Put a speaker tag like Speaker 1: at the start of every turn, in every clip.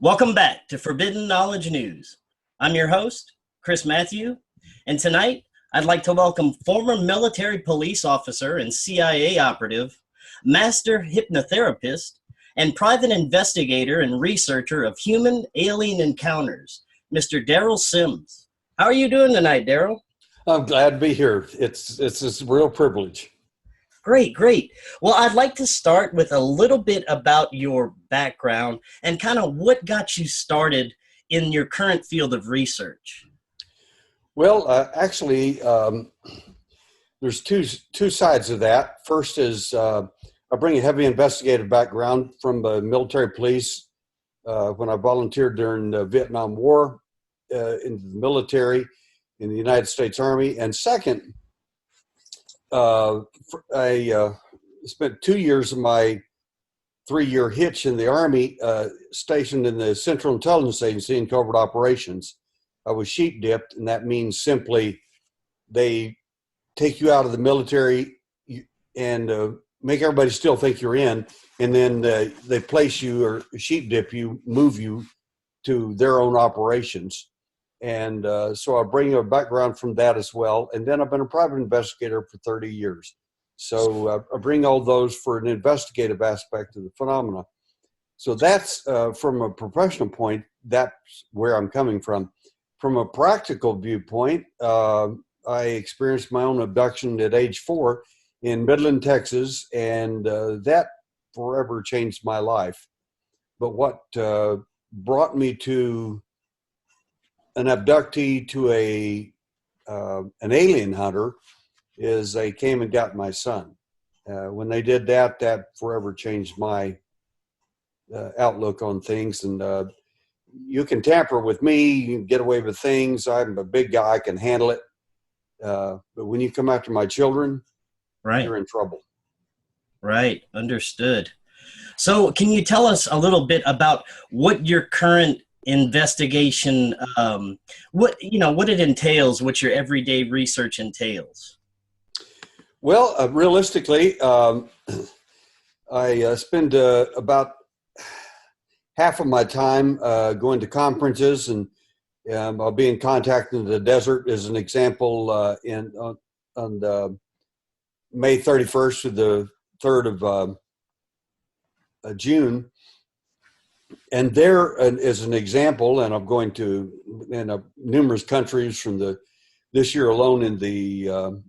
Speaker 1: Welcome back to Forbidden Knowledge News. I'm your host, Chris Matthew, and tonight I'd like to welcome former military police officer and CIA operative, master hypnotherapist, and private investigator and researcher of human-alien encounters, Mr. Derrel Sims. How are you doing tonight, Derrel?
Speaker 2: I'm glad to be here. It's a real privilege.
Speaker 1: Great, great. Well, I'd like to start with a little bit about your background and kind of what got you started in your current field of research.
Speaker 2: Well, actually, there's two sides of that. First is I bring a heavy investigative background from the military police when I volunteered during the Vietnam War in the military in the United States Army. And second, I spent 2 years of my 3-year hitch in the Army stationed in the Central Intelligence Agency in covert operations. I was sheep dipped, and that means simply they take you out of the military and make everybody still think you're in, and then they place you or sheep dip you, move you to their own operations. And so I bring a background from that as well. And then I've been a private investigator for 30 years. So I bring all those for an investigative aspect of the phenomena. So that's from a professional point, that's where I'm coming from. From a practical viewpoint, I experienced my own abduction at age 4 in Midland, Texas, and that forever changed my life. But what brought me to an abductee to an alien hunter is they came and got my son. When they did that, that forever changed my outlook on things. And you can tamper with me, you can get away with things. I'm a big guy, I can handle it. But when you come after my children,
Speaker 1: Right.
Speaker 2: You're in trouble.
Speaker 1: Right, understood. So can you tell us a little bit about what your current investigation, what it entails, what your everyday research entails?
Speaker 2: Well, realistically, I spend about half of my time going to conferences, and I'll be in contact in the desert as an example on May 31st to the 3rd of June. And there is an example, and I'm going to numerous countries from this year alone in the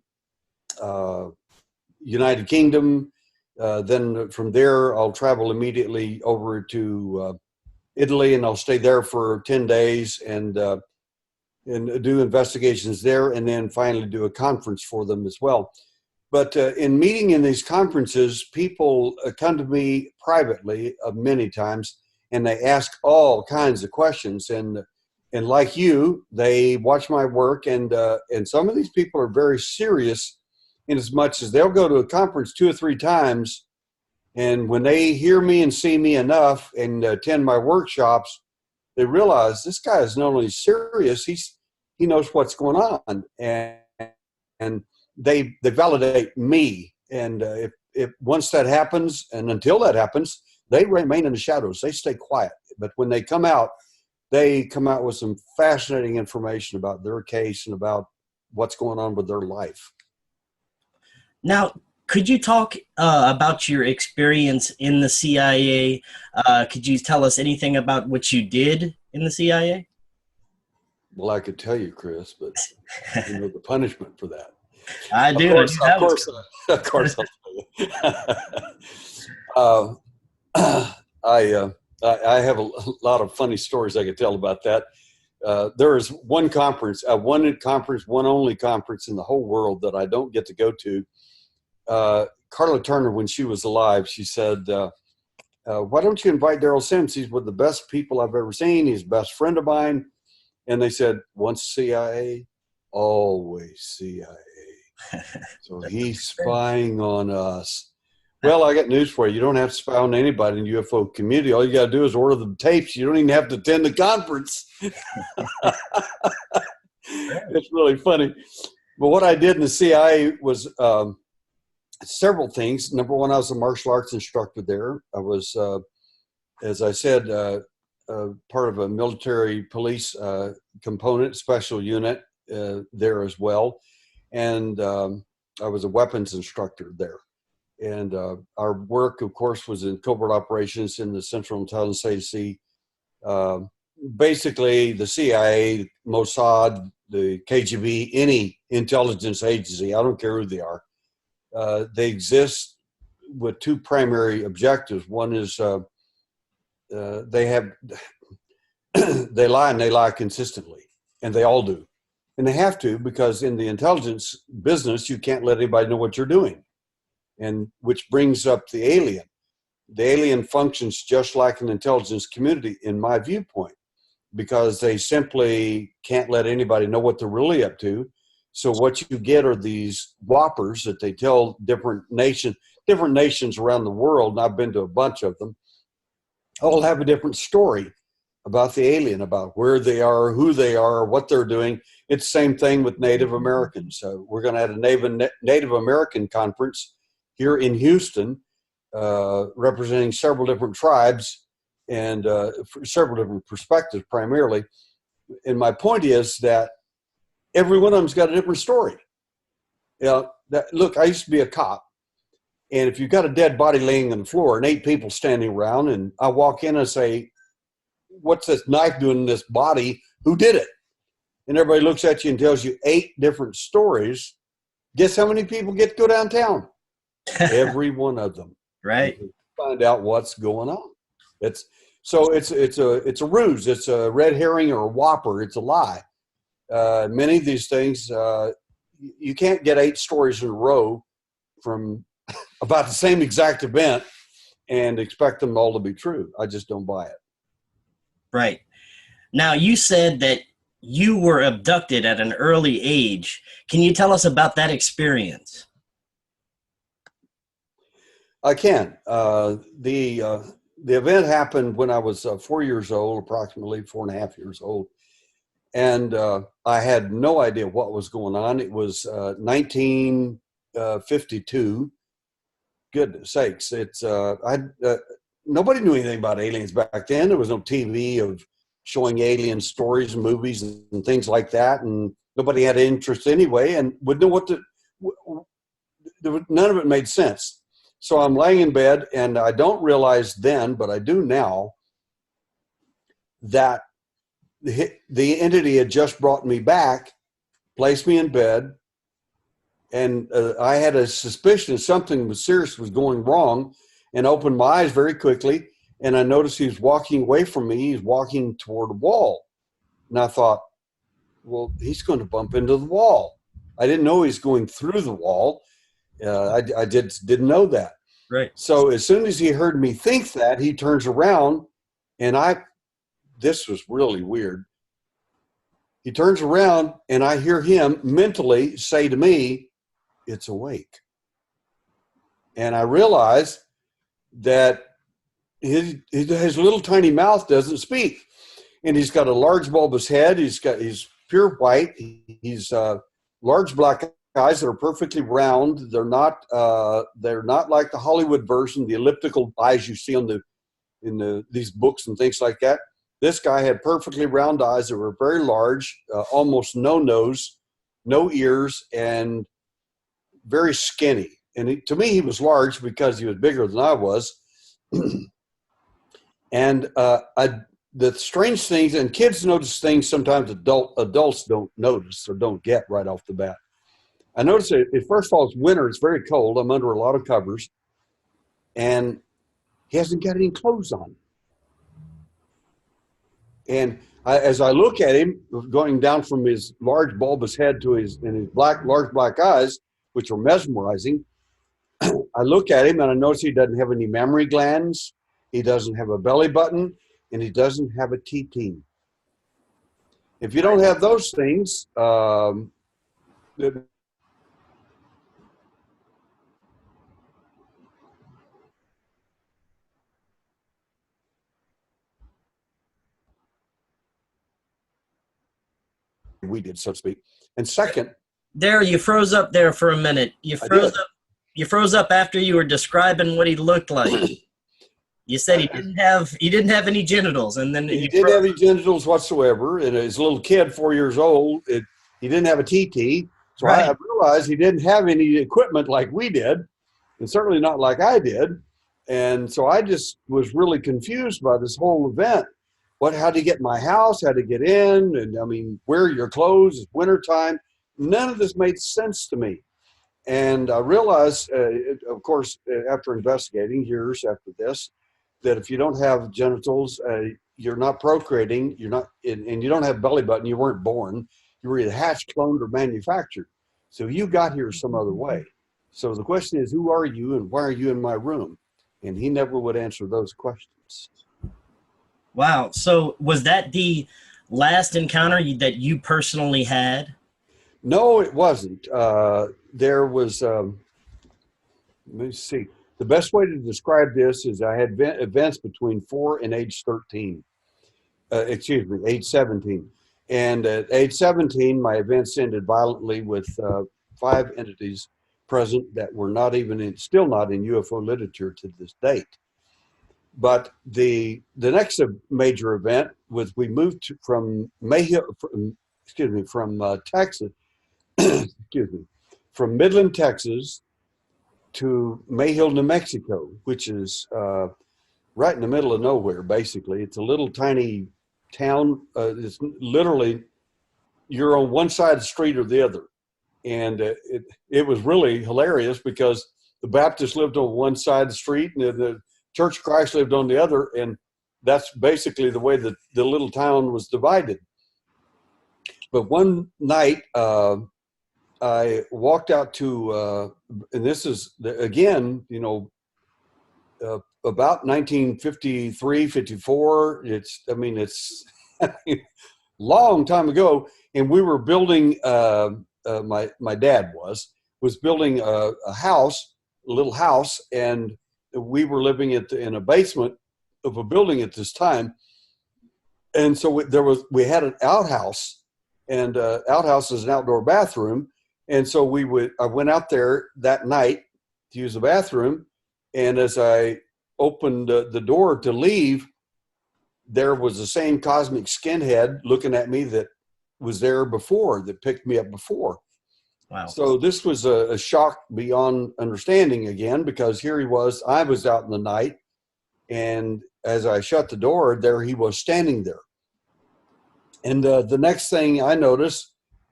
Speaker 2: United Kingdom. Then from there, I'll travel immediately over to Italy, and I'll stay there for 10 days and do investigations there, and then finally do a conference for them as well. But in meeting in these conferences, people come to me privately many times, and they ask all kinds of questions. And like you, they watch my work, and some of these people are very serious in as much as they'll go to a conference 2 or 3 times, and when they hear me and see me enough and attend my workshops, they realize this guy is not only serious, he knows what's going on, and they validate me. And if once that happens, and until that happens, they remain in the shadows. They stay quiet. But when they come out with some fascinating information about their case and about what's going on with their life.
Speaker 1: Now, could you talk about your experience in the CIA? Could you tell us anything about what you did in the CIA?
Speaker 2: Well, I could tell you, Chris, but you know the punishment for that.
Speaker 1: I do.
Speaker 2: Of course, I'll tell you. I have a lot of funny stories I could tell about that. There is one only conference in the whole world that I don't get to go to. Carla Turner, when she was alive, she said, why don't you invite Derrel Sims? He's one of the best people I've ever seen. He's the best friend of mine. And they said, once CIA, always CIA. So he's spying on us. Well, I got news for you. You don't have to spy on anybody in the UFO community. All you got to do is order the tapes. You don't even have to attend the conference. It's really funny. But what I did in the CIA was several things. Number one, I was a martial arts instructor there. I was, as I said, part of a military police component, special unit there as well. And I was a weapons instructor there. And our work, of course, was in covert operations in the Central Intelligence Agency. Basically, the CIA, Mossad, the KGB, any intelligence agency, I don't care who they are, they exist with two primary objectives. One is they lie, and they lie consistently, and they all do. And they have to, because in the intelligence business, you can't let anybody know what you're doing. And which brings up the alien. The alien functions just like an intelligence community, in my viewpoint, because they simply can't let anybody know what they're really up to. So what you get are these whoppers that they tell different nations around the world, and I've been to a bunch of them, all have a different story about the alien, about where they are, who they are, what they're doing. It's the same thing with Native Americans. So we're going to have a Native American conference here in Houston, representing several different tribes and several different perspectives primarily. And my point is that every one of them's got a different story. Look, I used to be a cop. And if you've got a dead body laying on the floor and 8 people standing around, and I walk in and say, what's this knife doing in this body? Who did it? And everybody looks at you and tells you 8 different stories. Guess how many people get to go downtown? Every one of them.
Speaker 1: Right.
Speaker 2: Find out what's going on. It's a ruse. It's a red herring or a whopper. It's a lie. Many of these things, you can't get 8 stories in a row from about the same exact event and expect them all to be true. I just don't buy it.
Speaker 1: Right. Now, you said that you were abducted at an early age. Can you tell us about that experience?
Speaker 2: I can. The event happened when I was 4 years old, approximately 4.5 years old. And I had no idea what was going on. It was 1952. Goodness sakes. Nobody knew anything about aliens back then. There was no TV of showing alien stories and movies and things like that. And nobody had interest anyway and would know none of it made sense. So I'm laying in bed, and I don't realize then, but I do now, that the entity had just brought me back, placed me in bed, and I had a suspicion something serious was going wrong, and opened my eyes very quickly, and I noticed he was walking away from me. He's walking toward a wall. And I thought, well, he's going to bump into the wall. I didn't know he's going through the wall. I didn't know that.
Speaker 1: Right.
Speaker 2: So as soon as he heard me think that, he turns around, and this was really weird. He turns around, and I hear him mentally say to me, "It's awake." And I realize that his little tiny mouth doesn't speak. And he's got a large bulbous head. He's pure white. He's large black eyes that are perfectly round. They're not like the Hollywood version, the elliptical eyes you see in these books and things like that. This guy had perfectly round eyes that were very large, almost no nose, no ears, and very skinny. And to me, he was large because he was bigger than I was. And the strange things, and kids notice things sometimes adults don't notice or don't get right off the bat. I noticed that first of all, it's winter. It's very cold. I'm under a lot of covers. And he hasn't got any clothes on. And as I look at him, going down from his large bulbous head to his large black eyes, which are mesmerizing, I look at him and I notice he doesn't have any mammary glands. He doesn't have a belly button, and he doesn't have a T-team. If you don't have those things, we did, so to speak. And second,
Speaker 1: Derrel, you froze up there for a minute. You froze up after you were describing what he looked like. You said he didn't have any genitals, and then
Speaker 2: He didn't have any genitals whatsoever. And as a little kid, 4 years old, he didn't have a TT. So
Speaker 1: right.
Speaker 2: I realized he didn't have any equipment like we did, and certainly not like I did. And so I just was really confused by this whole event. How to get in my house, how to get in, and I mean, wear your clothes, it's wintertime. None of this made sense to me. And I realized, of course, after investigating years after this, that if you don't have genitals, you're not procreating, and you don't have belly button, you weren't born. You were either hatched, cloned, or manufactured. So you got here some other way. So the question is, who are you and why are you in my room? And he never would answer those questions.
Speaker 1: Wow. So was that the last encounter that you personally had?
Speaker 2: No, it wasn't. There was, let me see. The best way to describe this is I had events between 4 and age 13. Age 17. And at age 17, my events ended violently with 5 entities present that were still not in UFO literature to this date. But the next major event was we moved from Texas, from Midland, Texas to Mayhill, New Mexico, which is right in the middle of nowhere, basically. It's a little tiny town. It's literally, you're on one side of the street or the other. And it was really hilarious because the Baptists lived on one side of the street and the Church of Christ lived on the other. And that's basically the way that the little town was divided. But one night, I walked out to, and this is, again, about 1953, 54. It's long time ago. And we were building, my dad was building a house, a little house, and we were living in a basement of a building at this time. And so we had an outhouse, and outhouse is an outdoor bathroom. And so I went out there that night to use the bathroom. And as I opened the door to leave, there was the same cosmic skinhead looking at me that was there before, that picked me up before.
Speaker 1: Wow.
Speaker 2: So this was a shock beyond understanding again, because here I was out in the night. And as I shut the door, there he was standing there. And the next thing I noticed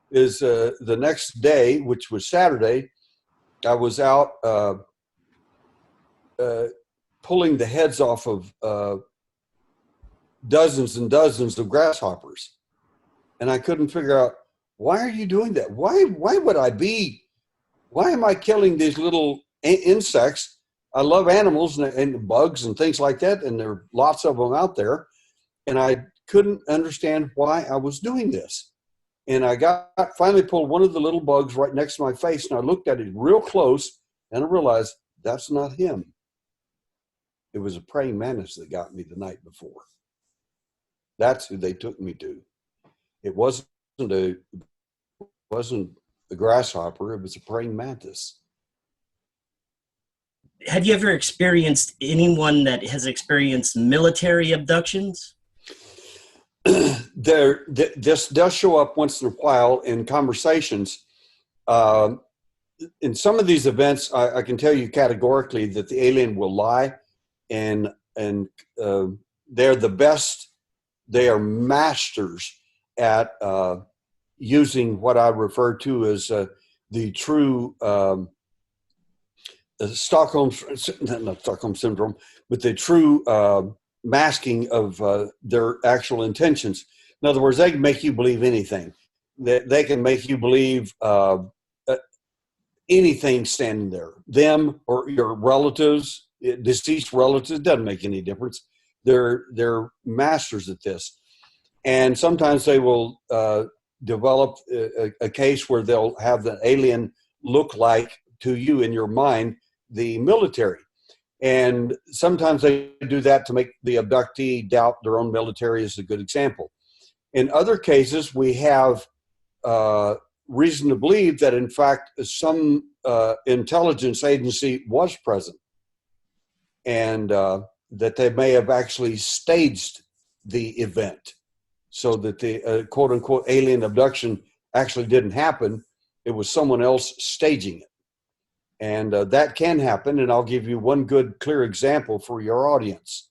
Speaker 2: is the next day, which was Saturday, I was out pulling the heads off of dozens and dozens of grasshoppers. And I couldn't figure out, why are you doing that? Why am I killing these little insects? I love animals and bugs and things like that, and there are lots of them out there. And I couldn't understand why I was doing this. And I finally pulled one of the little bugs right next to my face, and I looked at it real close, and I realized that's not him. It was a praying mantis that got me the night before. That's who they took me to. It wasn't a grasshopper. It was a praying mantis.
Speaker 1: Have you ever experienced anyone that has experienced military abductions?
Speaker 2: This does show up once in a while in conversations. In some of these events, I can tell you categorically that the alien will lie, and they're the best. They are masters at using what I refer to as the true not Stockholm syndrome, but the true masking of their actual intentions. In other words, they can make you believe anything. They can make you believe anything standing there. Them or your relatives, deceased relatives, doesn't make any difference. They're masters at this. And sometimes they will develop a case where they'll have the alien look like, to you in your mind, the military. And sometimes they do that to make the abductee doubt their own military, is a good example. In other cases, we have reason to believe that, in fact, some intelligence agency was present. And that they may have actually staged the event so that the quote unquote alien abduction actually didn't happen. It was someone else staging it. And that can happen. And I'll give you one good, clear example for your audience.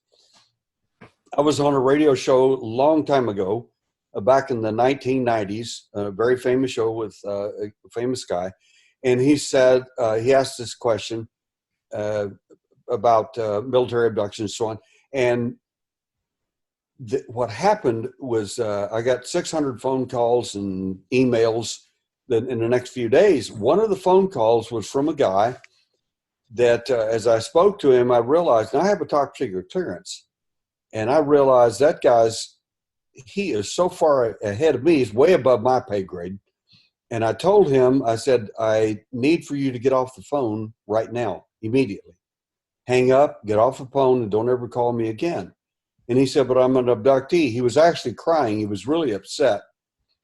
Speaker 2: I was on a radio show a long time ago, back in the 1990s, a very famous show with a famous guy. And he said, he asked this question about military abductions and so on. And what happened was I got 600 phone calls and emails in the next few days. One of the phone calls was from a guy that as I spoke to him, I realized, and I have a top secret clearance, and I realized that he is so far ahead of me, he's way above my pay grade. And I told him, I said, I need for you to get off the phone right now, immediately. Hang up, get off the phone, and don't ever call me again. And he said, but I'm an abductee. He was actually crying. He was really upset.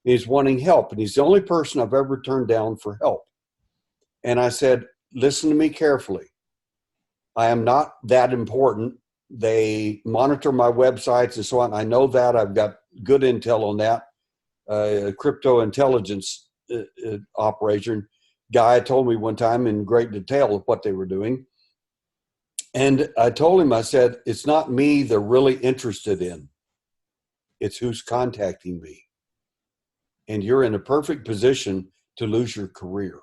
Speaker 2: He's wanting help. And he's the only person I've ever turned down for help. And I said, listen to me carefully. I am not that important. They monitor my websites and so on. I know that. I've got good intel on that. Crypto intelligence operation guy told me one time in great detail of what they were doing. And I told him, I said, it's not me they're really interested in. It's who's contacting me. And you're in a perfect position to lose your career.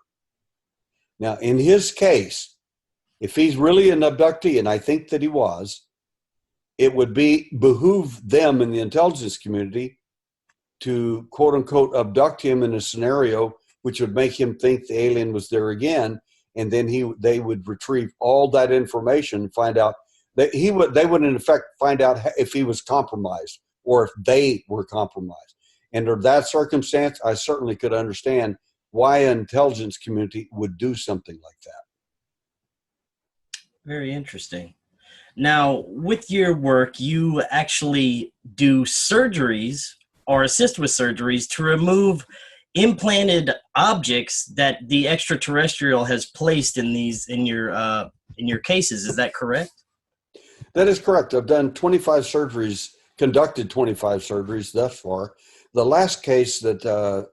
Speaker 2: Now, in his case, if he's really an abductee, and I think that he was, it would behoove them in the intelligence community to, quote unquote, abduct him in a scenario which would make him think the alien was there again. And then they would retrieve all that information, find out that they would in effect find out if he was compromised or if they were compromised. And under that circumstance, I certainly could understand why an intelligence community would do something like that.
Speaker 1: Very interesting. Now, with your work, you actually do surgeries or assist with surgeries to remove implanted objects that the extraterrestrial has placed in your cases. Is that correct?
Speaker 2: That is correct. I've done 25 surgeries, conducted 25 surgeries thus far. The last case that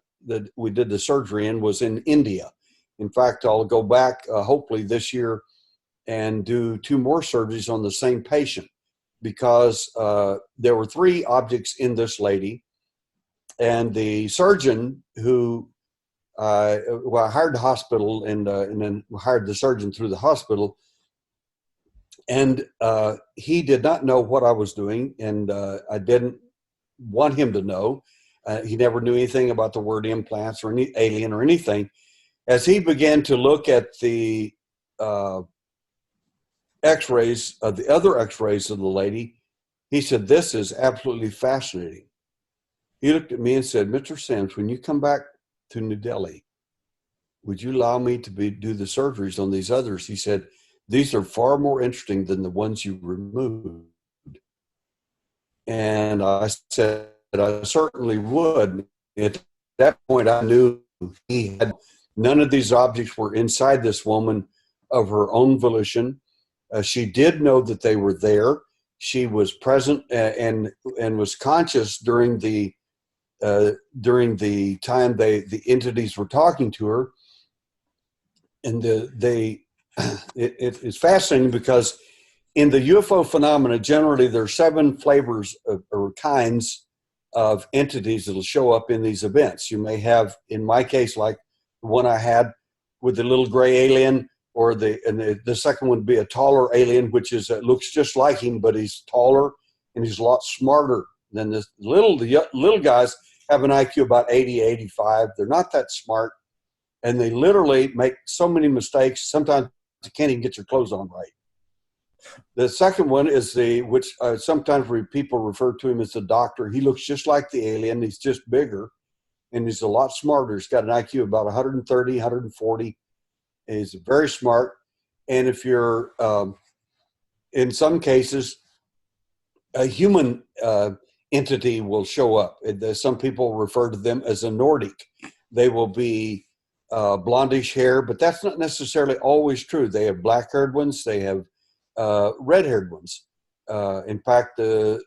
Speaker 2: we did the surgery in was in India. In fact, I'll go back hopefully this year and do 2 more surgeries on the same patient because there were 3 objects in this lady. And the surgeon who I hired the hospital and then hired the surgeon through the hospital, and he did not know what I was doing, and I didn't want him to know. He never knew anything about the word implants or any alien or anything. As he began to look at the x-rays, the other x-rays of the lady, he said, this is absolutely fascinating. He looked at me and said, Mr. Sims, when you come back to New Delhi, would you allow me to do the surgeries on these others? He said, these are far more interesting than the ones you removed. And I said, I certainly would. At that point, I knew none of these objects were inside this woman of her own volition. She did know that they were there. She was present and was conscious during the time the entities were talking to her. And it's fascinating because in the UFO phenomena, generally there are 7 flavors or kinds of entities that will show up in these events. You may have, in my case, like the one I had with the little gray alien, or the second one would be a taller alien, which looks just like him, but he's taller and he's a lot smarter than this. The little guys have an IQ about 80, 85. They're not that smart, and they literally make so many mistakes. Sometimes you can't even get your clothes on right. The second one is which sometimes people refer to him as the doctor. He looks just like the alien. He's just bigger, and he's a lot smarter. He's got an IQ of about 130, 140. And he's very smart. And if you're, in some cases, a human entity will show up. Some people refer to them as a Nordic. They will be blondish hair, but that's not necessarily always true. They have black-haired ones. They have red-haired ones. In fact, the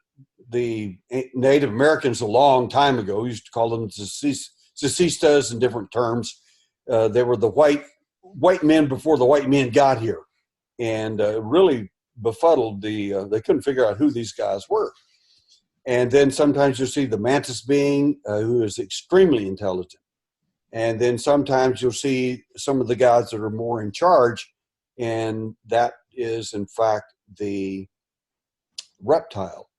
Speaker 2: Native Americans a long time ago used to call them Zacistas in different terms. They were the white men before the white men got here, and really befuddled they couldn't figure out who these guys were. And then sometimes you'll see the mantis being who is extremely intelligent. And then sometimes you'll see some of the guys that are more in charge, and that is in fact the reptile.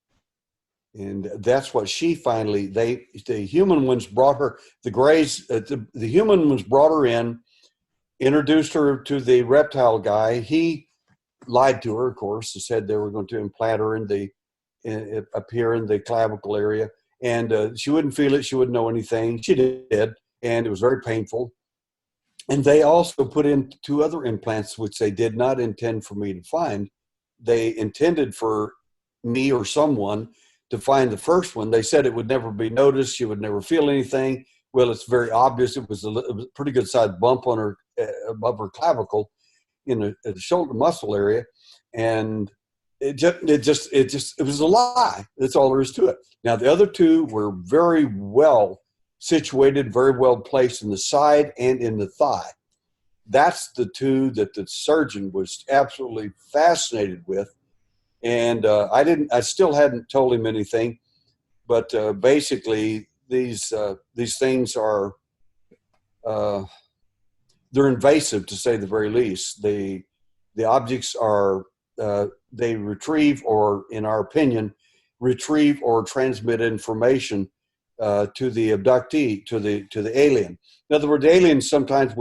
Speaker 2: And that's what she finally, the human ones brought her, the grays, the human ones brought her in, introduced her to the reptile guy. He lied to her, of course, and said they were going to implant her up here in the clavicle area. And she wouldn't feel it. She wouldn't know anything. She did. And it was very painful. And they also put in 2 other implants, which they did not intend for me to find. They intended for me or someone to find the first one. They said it would never be noticed. She would never feel anything. Well, it's very obvious. It was a pretty good sized bump on her above her clavicle in the shoulder muscle area. And it was a lie. That's all there is to it. Now, the other 2 were very well situated, very well placed in the side and in the thigh. That's the 2 that the surgeon was absolutely fascinated with. And I still hadn't told him anything, but basically these things are, they're invasive to say the very least. The objects are, they retrieve, or in our opinion, retrieve or transmit information to the abductee, to the alien. In other words, aliens sometimes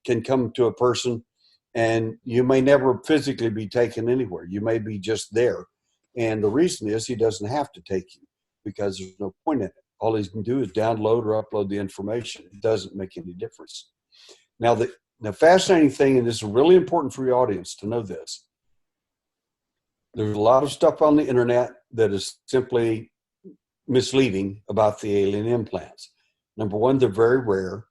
Speaker 2: can come to a person, and you may never physically be taken anywhere. You may be just there. And the reason is he doesn't have to take you, because there's no point in it. All he can do is download or upload the information. It doesn't make any difference. Now, the fascinating thing, and this is really important for your audience to know this, there's a lot of stuff on the internet that is simply misleading about the alien implants. Number 1, they're very rare.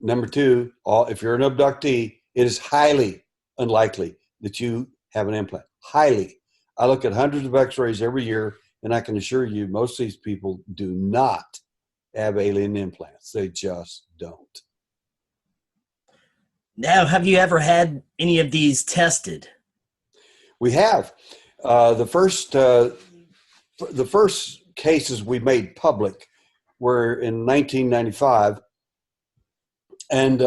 Speaker 2: Number 2, if you're an abductee, it is highly unlikely that you have an implant. Highly. I look at hundreds of x-rays every year, and I can assure you most of these people do not have alien implants. They just don't.
Speaker 1: Now, have you ever had any of these tested?
Speaker 2: We have. The first cases we made public were in 1995, and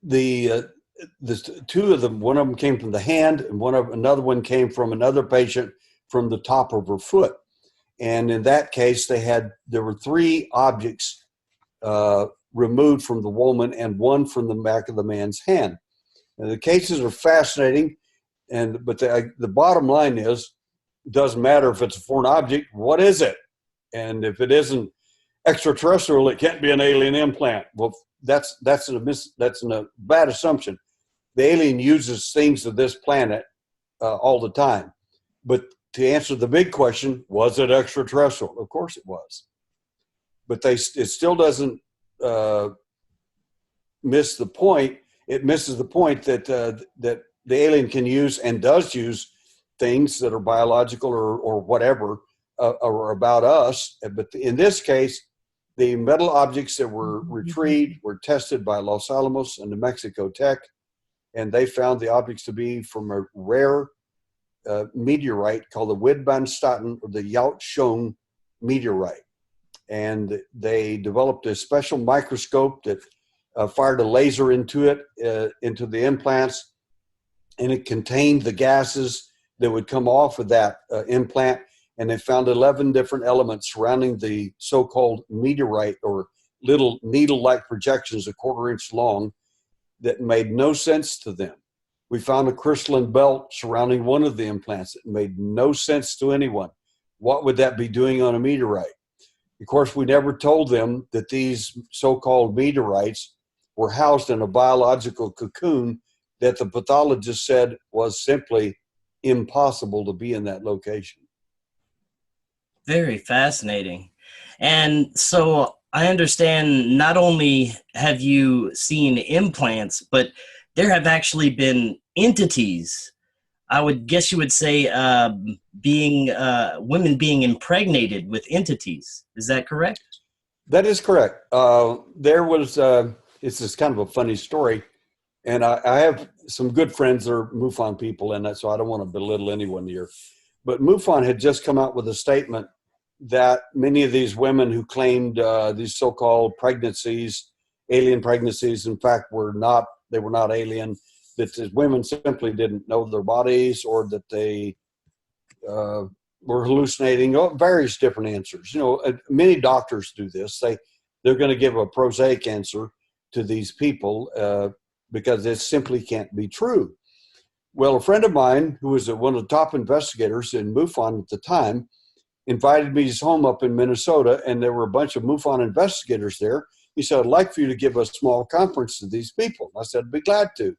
Speaker 2: the 2 of them, one of them came from the hand, and another one came from another patient from the top of her foot. And in that case, there were 3 objects removed from the woman and 1 from the back of the man's hand. And the cases are fascinating, but the bottom line is, it doesn't matter if it's a foreign object. What is it? And if it isn't extraterrestrial, it can't be an alien implant. Well, that's a bad assumption. The alien uses things of this planet all the time. But to answer the big question, was it extraterrestrial? Of course it was. But it still doesn't miss the point. It misses the point that the alien can use and does use things that are biological or whatever or about us. But in this case, the metal objects that were retrieved were tested by Los Alamos and New Mexico Tech, and they found the objects to be from a rare meteorite called the Widmanstatten, or the Yautshone meteorite. And they developed a special microscope that fired a laser into it, into the implants, and it contained the gases that would come off of that implant. And they found 11 different elements surrounding the so-called meteorite, or little needle-like projections 1/4 inch long, that made no sense to them. We found a crystalline belt surrounding one of the implants that made no sense to anyone. What would that be doing on a meteorite? Of course, we never told them that these so-called meteorites were housed in a biological cocoon that the pathologist said was simply impossible to be in that location.
Speaker 1: Very fascinating. And so I understand not only have you seen implants, but there have actually been entities I would guess you would say being women being impregnated with entities. Is that correct?
Speaker 2: That is correct. There was, it's just kind of a funny story. And I have some good friends that are MUFON people, and so I don't want to belittle anyone here. But MUFON had just come out with a statement that many of these women who claimed these so-called pregnancies, alien pregnancies, in fact, they were not alien, that the women simply didn't know their bodies, or that they were hallucinating, various different answers. You know, many doctors do this. They're going to give a prosaic answer to these people because it simply can't be true. Well, a friend of mine who was one of the top investigators in MUFON at the time invited me to his home up in Minnesota, and there were a bunch of MUFON investigators there. He said, "I'd like for you to give a small conference to these people." I said, "I'd be glad to.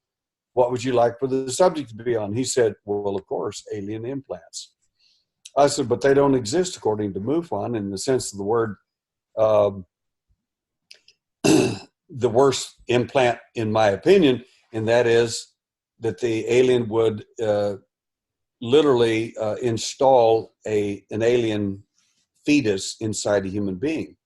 Speaker 2: What would you like for the subject to be on?" He said, "Well, of course, alien implants." I said, "But they don't exist according to MUFON in the sense of the word. The worst implant, in my opinion, and that is that the alien would literally install an alien fetus inside a human being."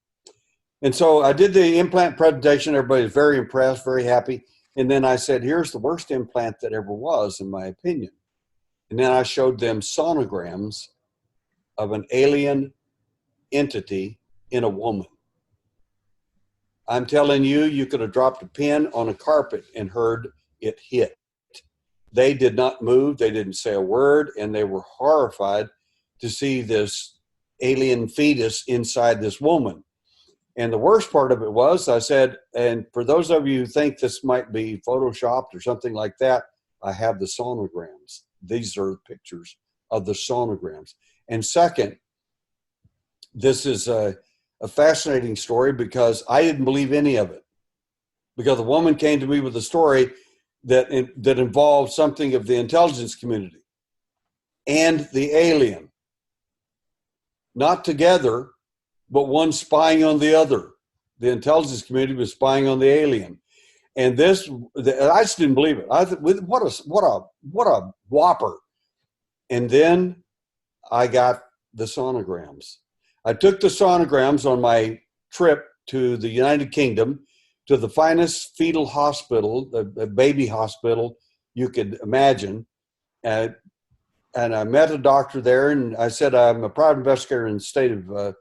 Speaker 2: And so I did the implant presentation. Everybody was very impressed, very happy. And then I said, "Here's the worst implant that ever was, in my opinion." And then I showed them sonograms of an alien entity in a woman. I'm telling you, you could have dropped a pin on a carpet and heard it hit. They did not move. They didn't say a word, and they were horrified to see this alien fetus inside this woman. And the worst part of it was, I said, and for those of you who think this might be photoshopped or something like that, I have the sonograms. These are pictures of the sonograms. And second, this is a fascinating story because I didn't believe any of it. Because the woman came to me with a story that involved something of the intelligence community and the alien. Not together, but one spying on the other. The intelligence community was spying on the alien. And I just didn't believe it. I thought, what a whopper. And then I got the sonograms. I took the sonograms on my trip to the United Kingdom, to the finest fetal hospital, the baby hospital you could imagine. And I met a doctor there, and I said, "I'm a private investigator in the state of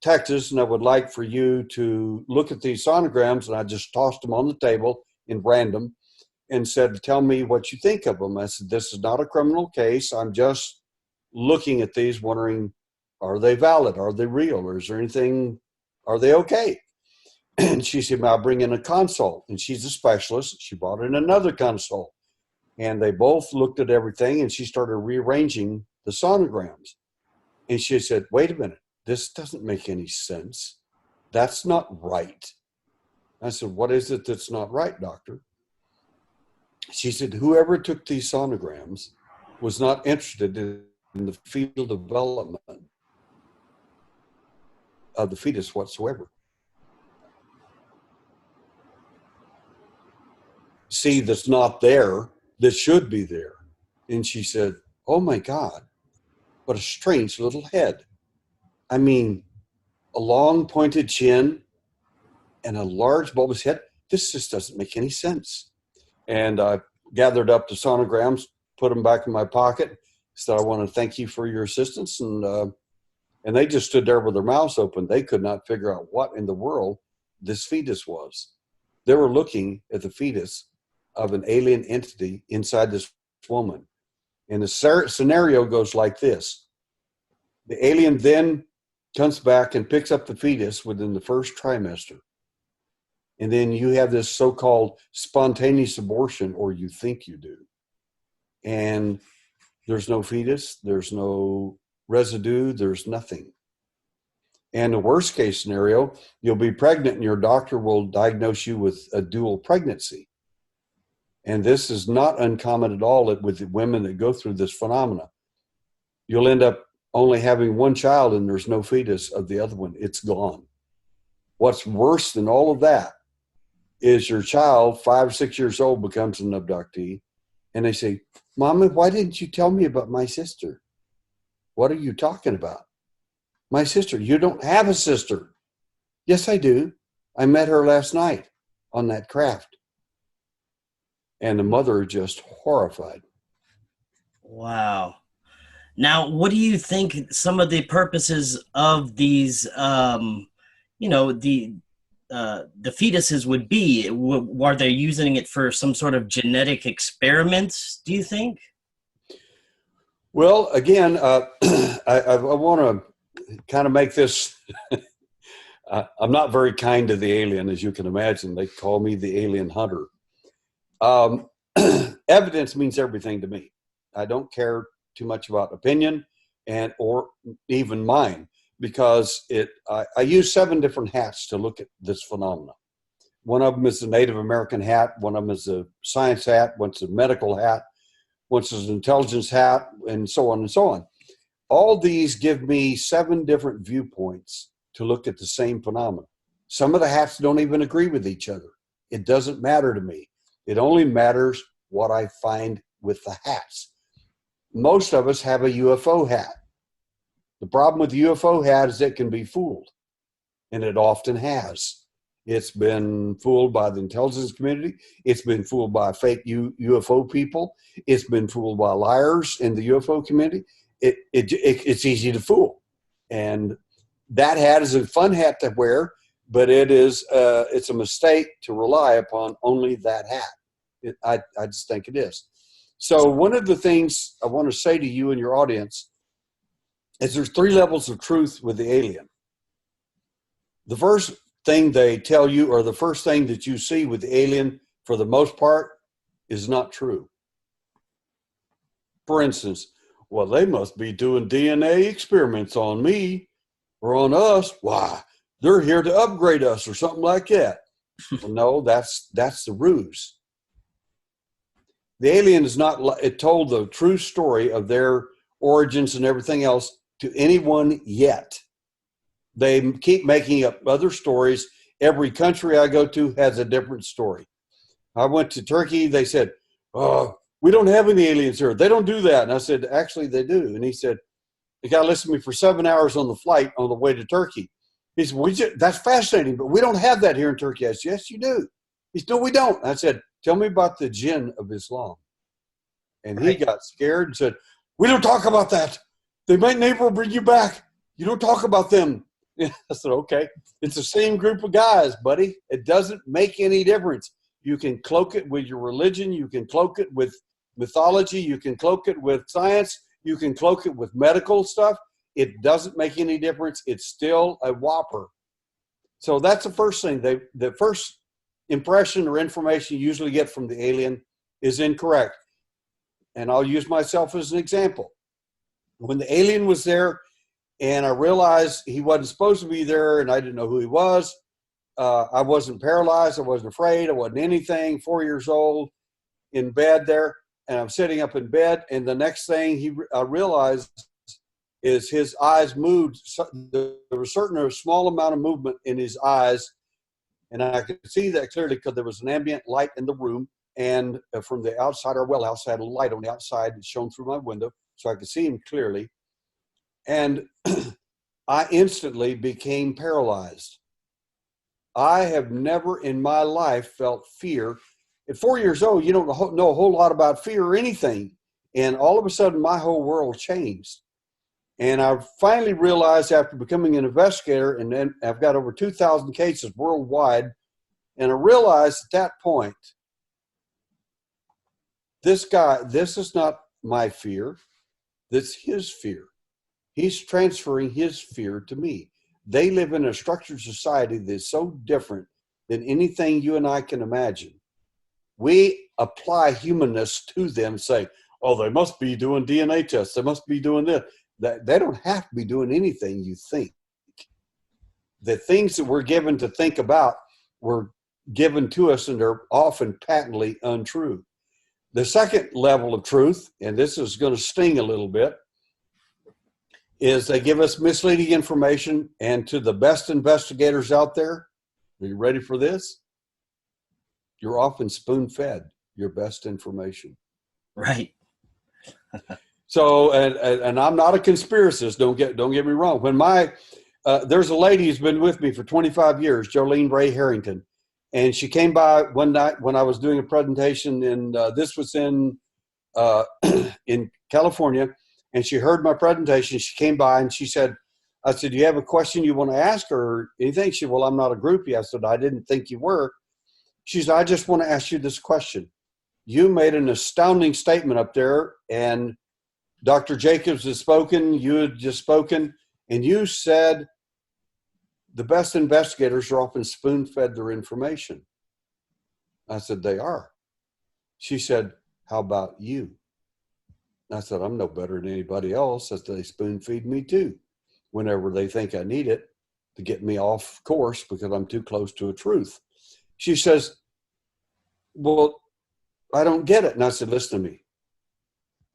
Speaker 2: Texas, and I would like for you to look at these sonograms." And I just tossed them on the table in random and said, "Tell me what you think of them." I said, "This is not a criminal case. I'm just looking at these, wondering, are they valid? Are they real? Or is there anything, are they okay?" And she said, "I'll bring in a consult." And she's a specialist. She brought in another consult. And they both looked at everything, and she started rearranging the sonograms. And she said, "Wait a minute, this doesn't make any sense. That's not right." I said, "What is it that's not right, doctor?" She said, "Whoever took these sonograms was not interested in the fetal development of the fetus whatsoever. See, that's not there, that should be there." And she said, "Oh my God, what a strange little head. I mean, a long pointed chin and a large bulbous head. This just doesn't make any sense." And I gathered up the sonograms, put them back in my pocket, said, "I want to thank you for your assistance." And they just stood there with their mouths open. They could not figure out what in the world this fetus was. They were looking at the fetus of an alien entity inside this woman. And the scenario goes like this. The alien then comes back and picks up the fetus within the first trimester. And then you have this so-called spontaneous abortion, or you think you do. And there's no fetus, there's no residue, there's nothing. And the worst case scenario, you'll be pregnant and your doctor will diagnose you with a dual pregnancy. And this is not uncommon at all with the women that go through this phenomena. You'll end up only having one child and there's no fetus of the other one. It's gone. What's worse than all of that is your child, 5 or 6 years old, becomes an abductee. And they say, Mama, why didn't you tell me about my sister? What are you talking about? My sister. You don't have a sister. Yes, I do. I met her last night on that craft. And the mother just horrified.
Speaker 1: Wow. Now, what do you think some of the purposes of these, you know, the fetuses would be? Are they using it for some sort of genetic experiments, do you think?
Speaker 2: Well, again, I want to kind of make this, I'm not very kind to the alien, as you can imagine. They call me the alien hunter. Evidence means everything to me. I don't care too much about opinion and or even mine, because I use 7 different hats to look at this phenomena. One of them is a Native American hat, one of them is a science hat, one's a medical hat, one's an intelligence hat, and so on and so on. All these give me 7 different viewpoints to look at the same phenomena. Some of the hats don't even agree with each other. It doesn't matter to me. It only matters what I find with the hats. Most of us have a UFO hat. The problem with the UFO hat is it can be fooled, and it often has. It's been fooled by the intelligence community. It's been fooled by fake UFO people. It's been fooled by liars in the UFO community. It's easy to fool. And that hat is a fun hat to wear, but it's a mistake to rely upon only that hat. I just think it is. So one of the things I want to say to you and your audience is there's 3 levels of truth with the alien. The first thing they tell you, or the first thing that you see with the alien, for the most part, is not true. For instance, well, they must be doing DNA experiments on me or on us. Why? They're here to upgrade us or something like that. Well, no, that's the ruse. The alien is not told the true story of their origins and everything else to anyone yet. They keep making up other stories. Every country I go to has a different story. I went to Turkey. They said, "Oh, we don't have any aliens here. They don't do that." And I said, "Actually, they do." And he said, "The guy listened to me for 7 hours on the flight on the way to Turkey." He said, "That's fascinating, but we don't have that here in Turkey." I said, "Yes, you do." He said, "No, we don't." I said, "Tell me about the jinn of Islam." And he got scared and said, "We don't talk about that. They might never bring you back. You don't talk about them." I said, "Okay, it's the same group of guys, buddy. It doesn't make any difference. You can cloak it with your religion. You can cloak it with mythology. You can cloak it with science. You can cloak it with medical stuff. It doesn't make any difference. It's still a whopper." So that's the first thing. The first impression or information you usually get from the alien is incorrect. And I'll use myself as an example. When the alien was there and I realized he wasn't supposed to be there and I didn't know who he was, I wasn't paralyzed. I wasn't afraid. I wasn't anything. 4 years old in bed there. And I'm sitting up in bed. And the next thing I realized is his eyes moved. There was a small amount of movement in his eyes. And I could see that clearly because there was an ambient light in the room. And from the outside, our well house had a light on the outside that shone through my window, so I could see him clearly. And I instantly became paralyzed. I have never in my life felt fear. At 4 years old, you don't know a whole lot about fear or anything. And all of a sudden, my whole world changed. And I finally realized after becoming an investigator, and then I've got over 2,000 cases worldwide, and I realized at that point, this is not my fear. That's his fear. He's transferring his fear to me. They live in a structured society that's so different than anything you and I can imagine. We apply humanness to them, say, "Oh, they must be doing DNA tests. They must be doing this." They don't have to be doing anything you think. The things that we're given to think about were given to us, and they're often patently untrue. The second level of truth, and this is going to sting a little bit, is they give us misleading information. And to the best investigators out there, are you ready for this? You're often spoon-fed your best information.
Speaker 1: Right.
Speaker 2: So, and I'm not a conspiracist. Don't get me wrong. When there's a lady who's been with me for 25 years, Jolene Ray Harrington, and she came by one night when I was doing a presentation, and this was in California, and she heard my presentation. She came by and she said, I said, do you have a question you want to ask or anything? She said, well, I'm not a groupie. I said, I didn't think you were. She said, I just want to ask you this question. You made an astounding statement up there, and Dr. Jacobs has spoken, you had just spoken, and you said the best investigators are often spoon-fed their information. I said, they are. She said, how about you? I said, I'm no better than anybody else. I said, they spoon-feed me too, whenever they think I need it to get me off course because I'm too close to a truth. She says, well, I don't get it. And I said, listen to me.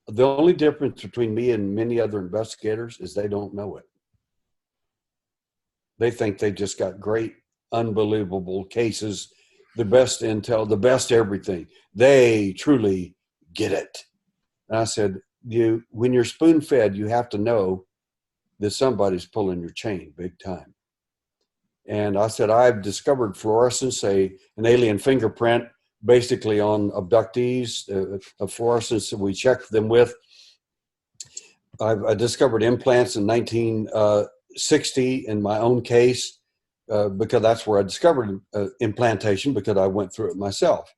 Speaker 2: The only difference between me and many other investigators is they don't know it. They think they just got great, unbelievable cases, the best intel, the best everything. They truly get it. And I said, when you're spoon-fed, you have to know that somebody's pulling your chain big time. And I said, I've discovered fluorescence, an alien fingerprint, basically on abductees, a fluorescence that we check them with. I discovered implants in 1960 in my own case, because that's where I discovered implantation, because I went through it myself.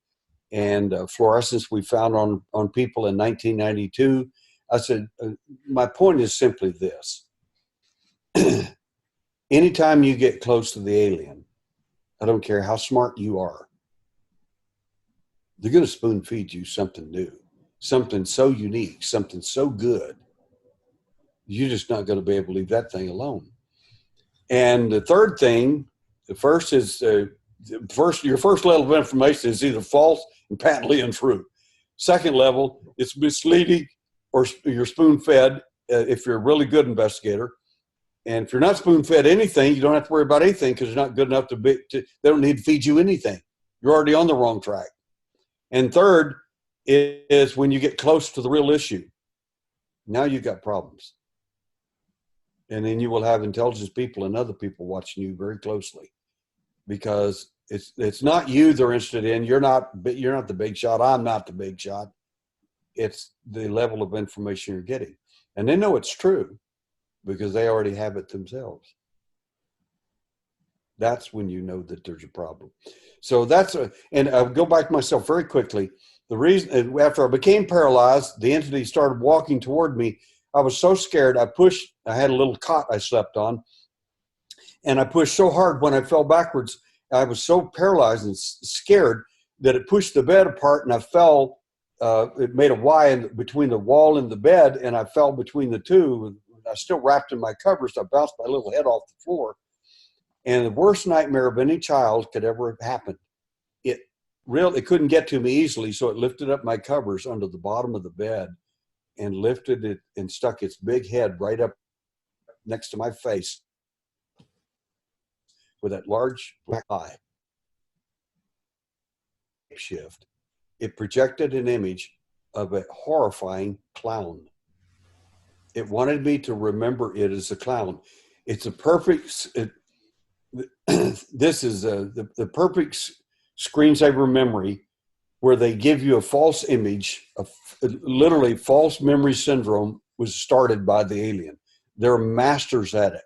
Speaker 2: And fluorescence we found on people in 1992. I said, my point is simply this. Anytime you get close to the alien, I don't care how smart you are, they're going to spoon feed you something new, something so unique, something so good. You're just not going to be able to leave that thing alone. And the third thing, the first is your first level of information is either false and patently untrue. Second level, it's misleading or you're spoon-fed if you're a really good investigator. And if you're not spoon-fed anything, you don't have to worry about anything because you're not good enough they don't need to feed you anything. You're already on the wrong track. And third is when you get close to the real issue. Now you've got problems. And then you will have intelligence people and other people watching you very closely, because it's not you they're interested in. You're not the big shot. I'm not the big shot. It's the level of information you're getting. And they know it's true because they already have it themselves. That's when you know that there's a problem. So and I'll go back to myself very quickly. The reason, after I became paralyzed, the entity started walking toward me. I was so scared. I had a little cot I slept on, and I pushed so hard when I fell backwards. I was so paralyzed and scared that it pushed the bed apart, and I fell. It made a Y between the wall and the bed, and I fell between the two. I was still wrapped in my covers. I bounced my little head off the floor. And the worst nightmare of any child could ever have happened. It couldn't get to me easily, so it lifted up my covers under the bottom of the bed and lifted it and stuck its big head right up next to my face with that large black eye. Shift. It projected an image of a horrifying clown. It wanted me to remember it as a clown. It's a perfect... this is the perfect screensaver memory where they give you a false image. Literally, false memory syndrome was started by the alien. They're masters at it.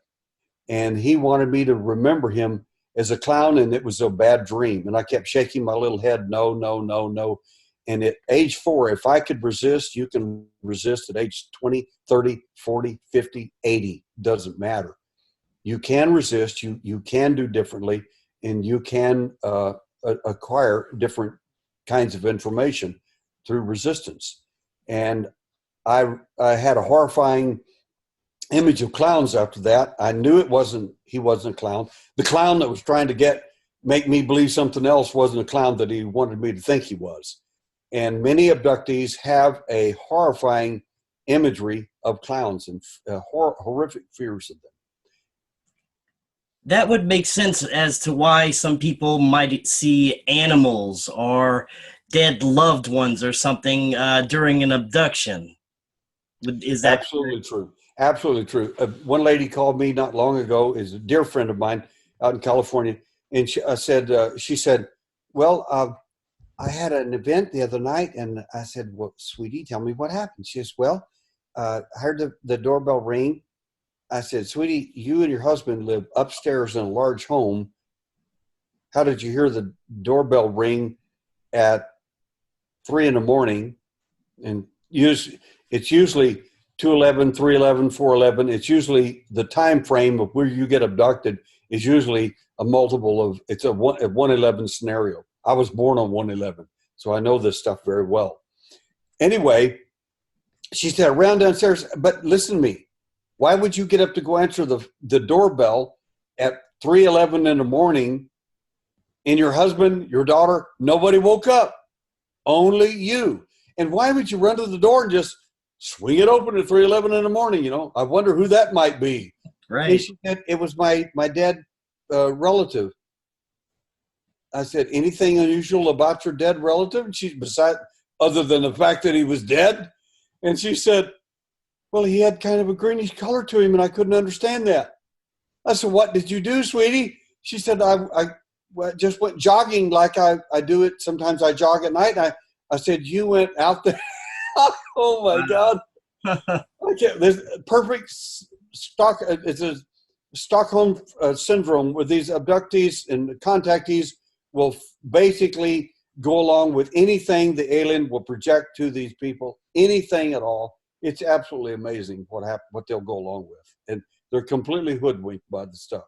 Speaker 2: And he wanted me to remember him as a clown, and it was a bad dream. And I kept shaking my little head, no, no, no, no. And at age 4, if I could resist, you can resist at age 20, 30, 40, 50, 80. Doesn't matter. You can resist, you can do differently, and you can acquire different kinds of information through resistance. And I had a horrifying image of clowns after that. I knew he wasn't a clown. The clown that was trying to make me believe something else wasn't a clown that he wanted me to think he was. And many abductees have a horrifying imagery of clowns and horrific fears of them.
Speaker 1: That would make sense as to why some people might see animals or dead loved ones or something during an abduction. Is that
Speaker 2: Absolutely true. Absolutely true. One lady called me not long ago, is a dear friend of mine out in California, and she said, "Well, I had an event the other night," and I said, "Well, sweetie, tell me what happened." She says, "Well, I heard the doorbell ring." I said, "Sweetie, you and your husband live upstairs in a large home. How did you hear the doorbell ring at 3 in the morning?" And it's usually 211, 311, 411. It's usually the time frame of where you get abducted is usually a multiple of, it's a 111 scenario. I was born on 111, so I know this stuff very well. Anyway, she said, "Around downstairs," but listen to me. Why would you get up to go answer the doorbell at 3:11 in the morning, and your husband, your daughter, nobody woke up? Only you. And why would you run to the door and just swing it open at 3:11 in the morning? You know, I wonder who that might be.
Speaker 1: right?
Speaker 2: And she said, "It was my dead relative." I said, "Anything unusual about your dead relative?" And she, other than the fact that he was dead? And she said, "Well, he had kind of a greenish color to him, and I couldn't understand that." I said, "What did you do, sweetie?" She said, I just went jogging like I do it. Sometimes I jog at night. And I said, "You went out there." Oh, my God. There's perfect it's a Stockholm syndrome where these abductees and contactees will basically go along with anything the alien will project to these people, anything at all. It's absolutely amazing what they'll go along with. And they're completely hoodwinked by the stuff.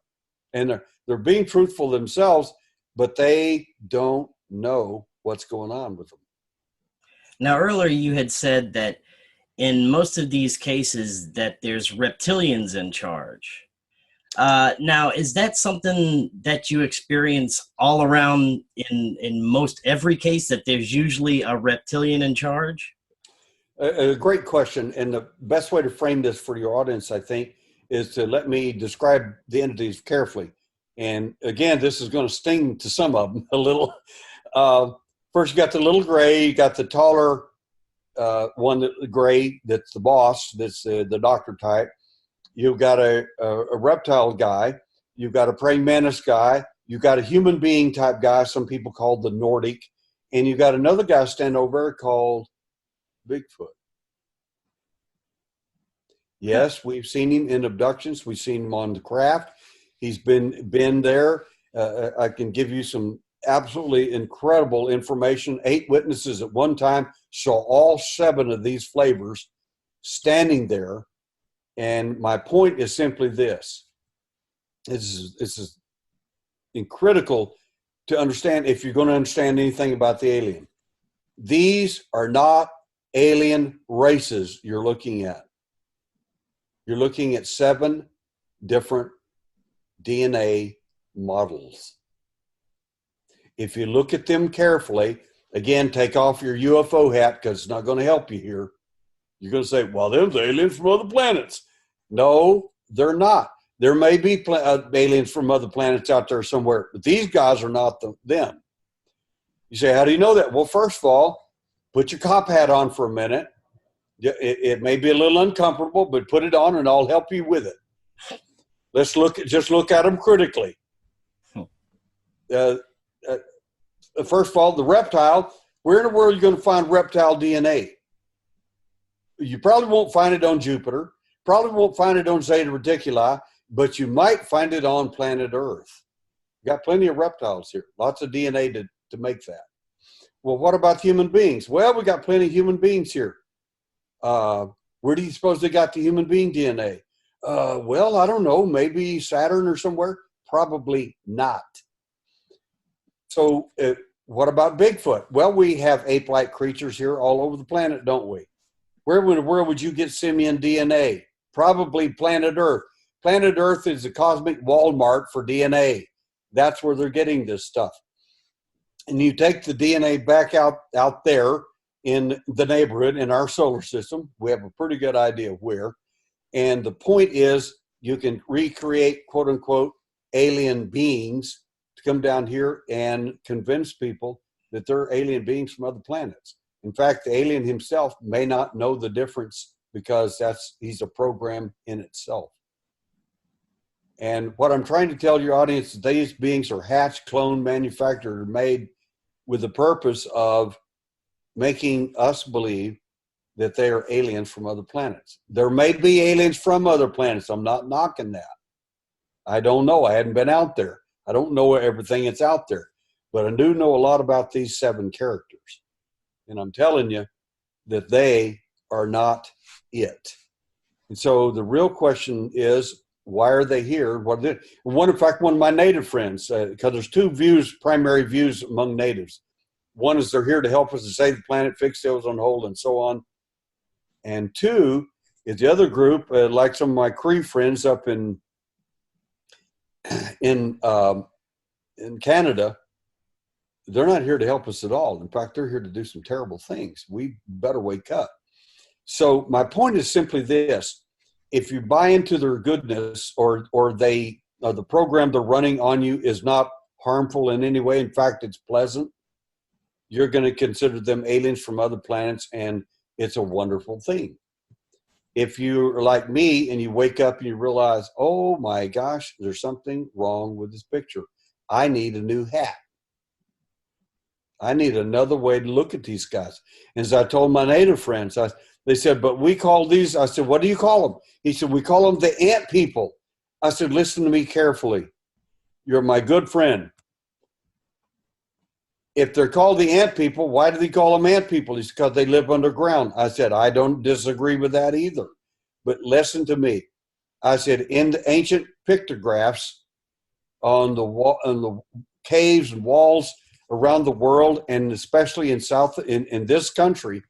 Speaker 2: And they're being truthful themselves, but they don't know what's going on with them.
Speaker 1: Now, earlier you had said that in most of these cases that there's reptilians in charge. Now, is that something that you experience all around in most every case, that there's usually a reptilian in charge?
Speaker 2: A great question. And the best way to frame this for your audience, I think, is to let me describe the entities carefully. And again, this is going to sting to some of them a little. First, you got the little gray, you got the taller one, the gray, that's the boss, that's the doctor type. You've got a reptile guy. You've got a praying mantis guy. You've got a human being type guy, some people call the Nordic. And you've got another guy standing over there called Bigfoot. Yes, we've seen him in abductions. We've seen him on the craft. He's been there. I can give you some absolutely incredible information. 8 witnesses at one time saw all 7 of these flavors standing there. And my point is simply this. This is critical to understand if you're going to understand anything about the alien. These are not alien races you're looking at. You're looking at 7 different DNA models. If you look at them carefully, again, take off your UFO hat because it's not going to help you here. You're going to say, "Well, there's aliens from other planets." No, they're not. There may be aliens from other planets out there somewhere, but these guys are not them. You say, "How do you know that?" Well, first of all, put your cop hat on for a minute. It may be a little uncomfortable, but put it on and I'll help you with it. Let's just look at them critically. First of all, the reptile, where in the world are you going to find reptile DNA? You probably won't find it on Jupiter, probably won't find it on Zeta Reticuli, but you might find it on planet Earth. You got plenty of reptiles here, lots of DNA to make that. Well, what about human beings? Well, we got plenty of human beings here. Where do you suppose they got the human being DNA? Well, I don't know, maybe Saturn or somewhere? Probably not. So what about Bigfoot? Well, we have ape-like creatures here all over the planet, don't we? Where in the world would you get simian DNA? Probably planet Earth. Planet Earth is a cosmic Walmart for DNA. That's where they're getting this stuff. And you take the DNA back out there in the neighborhood, in our solar system. We have a pretty good idea of where. And the point is, you can recreate, quote unquote, alien beings to come down here and convince people that they're alien beings from other planets. In fact, the alien himself may not know the difference because he's a program in itself. And what I'm trying to tell your audience is these beings are hatched, cloned, manufactured, or made with the purpose of making us believe that they are aliens from other planets. There may be aliens from other planets. I'm not knocking that. I don't know. I hadn't been out there. I don't know everything that's out there. But I do know a lot about these 7 characters. And I'm telling you that they are not it. And so the real question is, why are they here? In fact, one of my native friends, because there's 2 primary views among natives. One is they're here to help us to save the planet, fix the ozone hole, and so on. And 2 is the other group, like some of my Cree friends up in Canada. They're not here to help us at all. In fact, they're here to do some terrible things. We better wake up. So my point is simply this: if you buy into their goodness, or the program they're running on you is not harmful in any way, in fact, it's pleasant, you're going to consider them aliens from other planets, and it's a wonderful thing. If you're like me and you wake up and you realize, oh my gosh, there's something wrong with this picture. I need a new hat. I need another way to look at these guys. And as I told my native friends, they said, but we call these, I said, what do you call them? He said, we call them the ant people. I said, listen to me carefully. You're my good friend. If they're called the ant people, why do they call them ant people? It's because they live underground. I said, I don't disagree with that either. But listen to me. I said, in the ancient pictographs on the wall, on the caves and walls around the world, and especially in this country,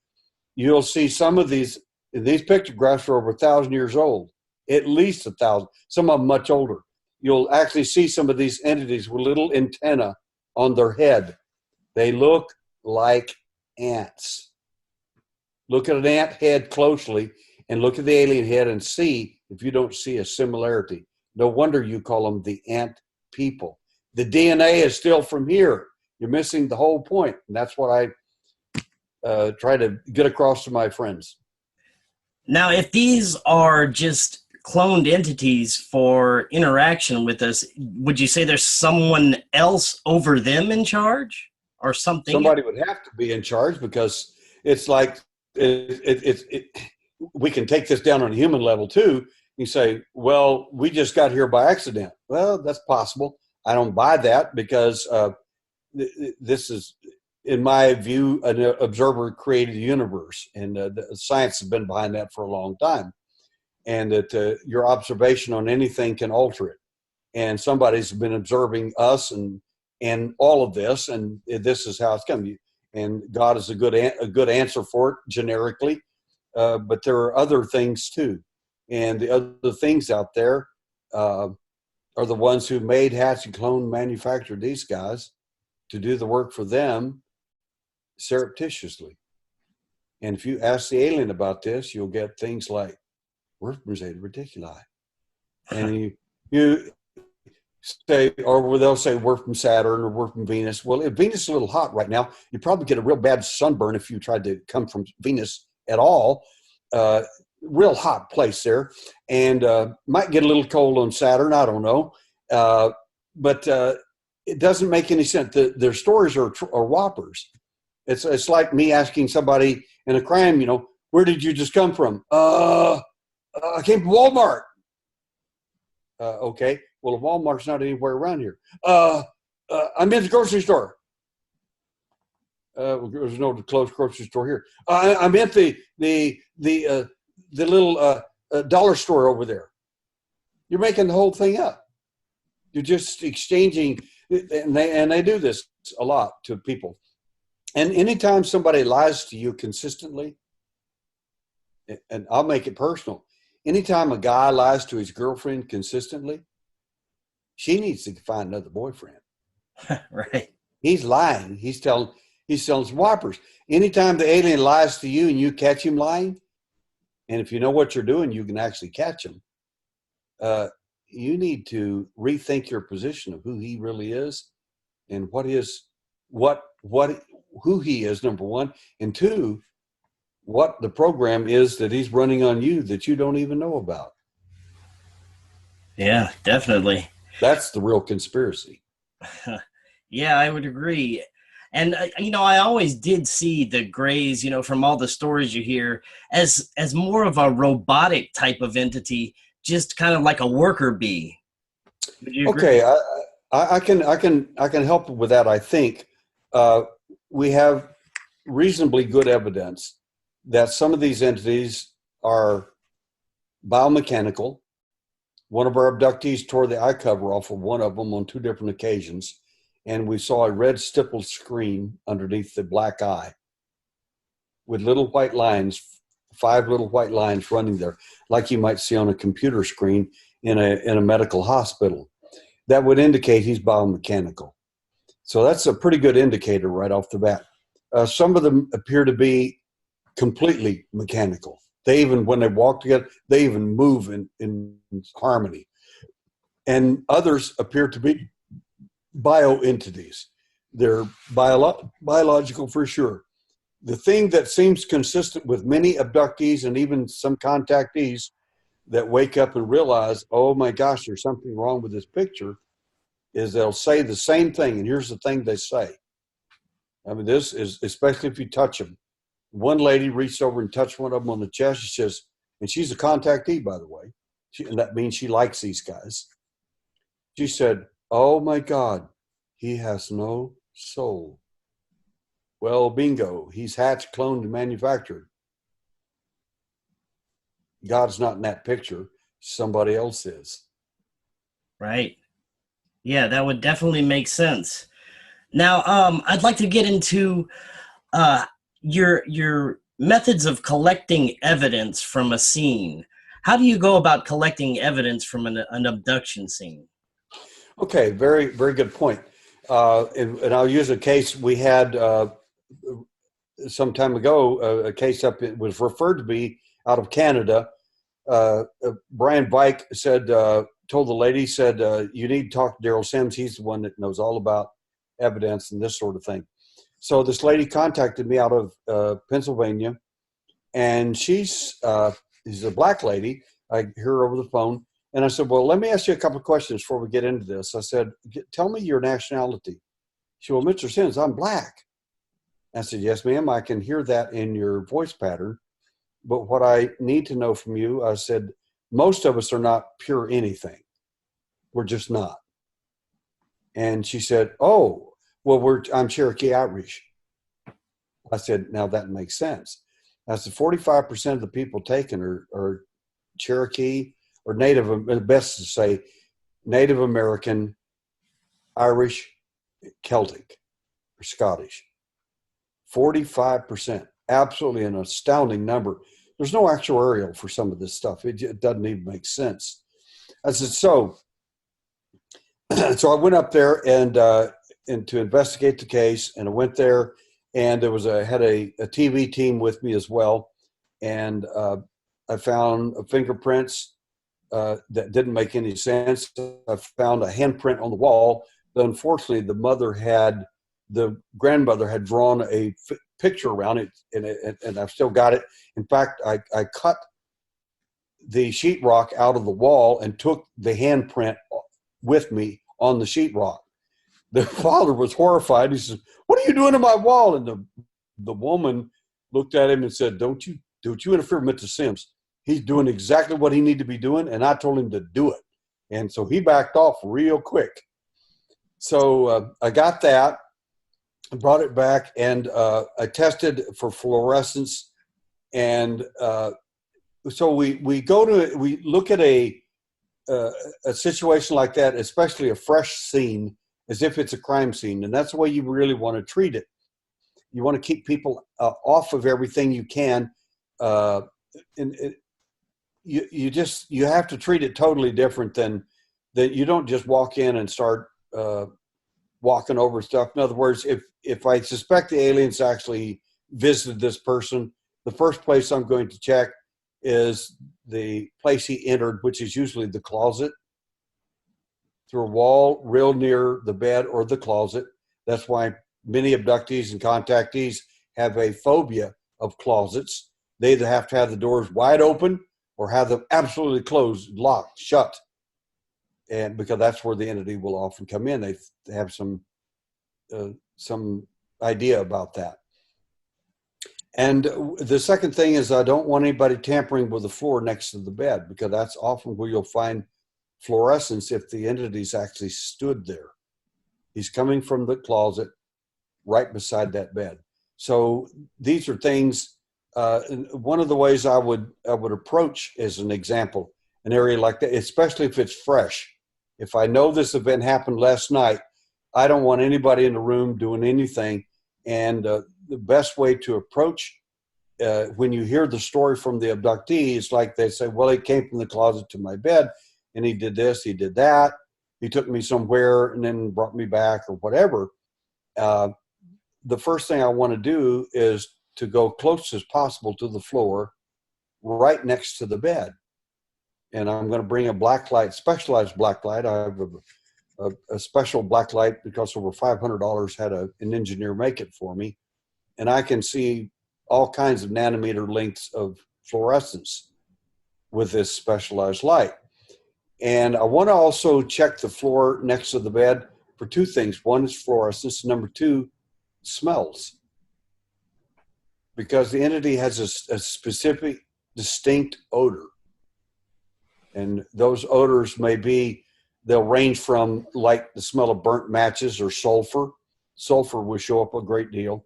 Speaker 2: you'll see some of these pictographs are over 1,000 years old, at least 1,000, some of them much older. You'll actually see some of these entities with little antenna on their head. They look like ants. Look at an ant head closely and look at the alien head and see if you don't see a similarity. No wonder you call them the ant people. The DNA is still from here. You're missing the whole point. And that's what I try to get across to my friends.
Speaker 1: Now, if these are just cloned entities for interaction with us, would you say there's someone else over them in charge? Or something?
Speaker 2: Somebody would have to be in charge, because it's like we can take this down on a human level too. You say, well, we just got here by accident. Well, that's possible. I don't buy that, because this is, in my view, an observer created universe, and science has been behind that for a long time. And that your observation on anything can alter it. And somebody's been observing us and all of this, and this is how it's coming. And God is a good answer for it generically, but there are other things too. And the other things out there are the ones who made, hatch, and clone, manufactured these guys to do the work for them surreptitiously. And if you ask the alien about this, you'll get things like, we're from Zeta Reticuli. And you say, or they'll say, we're from Saturn, or we're from Venus. Well, if Venus is a little hot right now, you'd probably get a real bad sunburn if you tried to come from Venus at all. Real hot place there. And might get a little cold on Saturn, I don't know. But it doesn't make any sense. Their stories are whoppers. It's like me asking somebody in a crime, where did you just come from? I came from Walmart. Okay. Well, if Walmart's not anywhere around here, I'm in the grocery store. There's no close grocery store here. I'm at the little dollar store over there. You're making the whole thing up. You're just exchanging, and they do this a lot to people. And anytime somebody lies to you consistently, and I'll make it personal, anytime a guy lies to his girlfriend consistently, she needs to find another boyfriend.
Speaker 1: Right.
Speaker 2: He's lying. He's telling some whoppers. Anytime the alien lies to you and you catch him lying, and if you know what you're doing, you can actually catch him. You need to rethink your position of who he really is, and who he is, number one, and two, what the program is that he's running on you that you don't even know about.
Speaker 1: Yeah, definitely.
Speaker 2: That's the real conspiracy.
Speaker 1: Yeah, I would agree. And I always did see the Greys, from all the stories you hear, as more of a robotic type of entity, just kind of like a worker bee. Would you agree?
Speaker 2: Okay, I can help with that. I think we have reasonably good evidence that some of these entities are biomechanical. One of our abductees tore the eye cover off of one of them on 2 different occasions, and we saw a red stippled screen underneath the black eye with little white lines, 5 little white lines running there, like you might see on a computer screen in a medical hospital. That would indicate he's biomechanical. So that's a pretty good indicator right off the bat. Some of them appear to be completely mechanical. They even, when they walk together, they even move in harmony. And others appear to be bioentities. They're biological for sure. The thing that seems consistent with many abductees and even some contactees that wake up and realize, oh my gosh, there's something wrong with this picture, is they'll say the same thing. And here's the thing they say. I mean, this is, especially if you touch them. One lady reached over and touched one of them on the chest. She says, and she's a contactee, by the way, and that means she likes these guys. She said, oh my God, he has no soul. Well, bingo, he's hatched, cloned, and manufactured. God's not in that picture. Somebody else is.
Speaker 1: Right. Yeah, that would definitely make sense. Now, I'd like to get into uh, your methods of collecting evidence from a scene. How do you go about collecting evidence from an abduction scene?
Speaker 2: Okay, very, very good point. And I'll use a case we had some time ago. A case up, it was referred to me out of Canada. Brian Vike said, told the lady, said, you need to talk to Derrel Sims. He's the one that knows all about evidence and this sort of thing. So this lady contacted me out of Pennsylvania, and she's a black lady. I hear her over the phone, and I said, well, let me ask you a couple of questions before we get into this. I said, tell me your nationality. She said, well, Mr. Sims, I'm black. I said, yes, ma'am, I can hear that in your voice pattern. But what I need to know from you, I said, most of us are not pure anything. We're just not. And she said, oh, well, I'm Cherokee Irish. I said, now that makes sense. I said, 45% of the people taken are Cherokee or Native, best to say Native American, Irish, Celtic, or Scottish. 45%, absolutely an astounding number. There's no actuarial for some of this stuff. It doesn't even make sense. I said, so I went up there and to investigate the case, and I went there, and I had a TV team with me as well, and I found fingerprints that didn't make any sense. I found a handprint on the wall, but unfortunately, the grandmother had drawn a picture around it, and I've still got it. In fact, I cut the sheetrock out of the wall and took the handprint with me on the sheetrock. The father was horrified. He says, "What are you doing to my wall?" And the woman looked at him and said, "Don't you interfere with Mr. Sims. He's doing exactly what he needed to be doing, and I told him to do it." And so he backed off real quick. So I got that, brought it back, and I tested for fluorescence. And so we look at a situation like that, especially a fresh scene, as if it's a crime scene, and that's the way you really want to treat it. You want to keep people off of everything you can, and you have to treat it totally different than that. You don't just walk in and start walking over stuff. In other words, if I suspect the aliens actually visited this person, the first place I'm going to check is the place he entered, which is usually the closet, through a wall real near the bed or the closet. That's why many abductees and contactees have a phobia of closets, They either have to have the doors wide open or have them absolutely closed, locked, shut. And because that's where the entity will often come in. They have some idea about that. And the second thing is I don't want anybody tampering with the floor next to the bed, because that's often where you'll find fluorescence if the entity's actually stood there. He's coming from the closet right beside that bed. So these are things, one of the ways I would approach, as an example, an area like that, especially if it's fresh. If I know this event happened last night, I don't want anybody in the room doing anything. And the best way to approach when you hear the story from the abductee is like they say, well, he came from the closet to my bed and he did this, he did that. He took me somewhere and then brought me back or whatever. The first thing I want to do is to go close as possible to the floor right next to the bed. And I'm going to bring a black light, specialized black light. I have a special black light because over $500 had an engineer make it for me. And I can see all kinds of nanometer lengths of fluorescence with this specialized light. And I want to also check the floor next to the bed for two things. One is fluorescence. Number two, smells. Because the entity has a specific, distinct odor. And those odors they'll range from like the smell of burnt matches or sulfur. Sulfur will show up a great deal.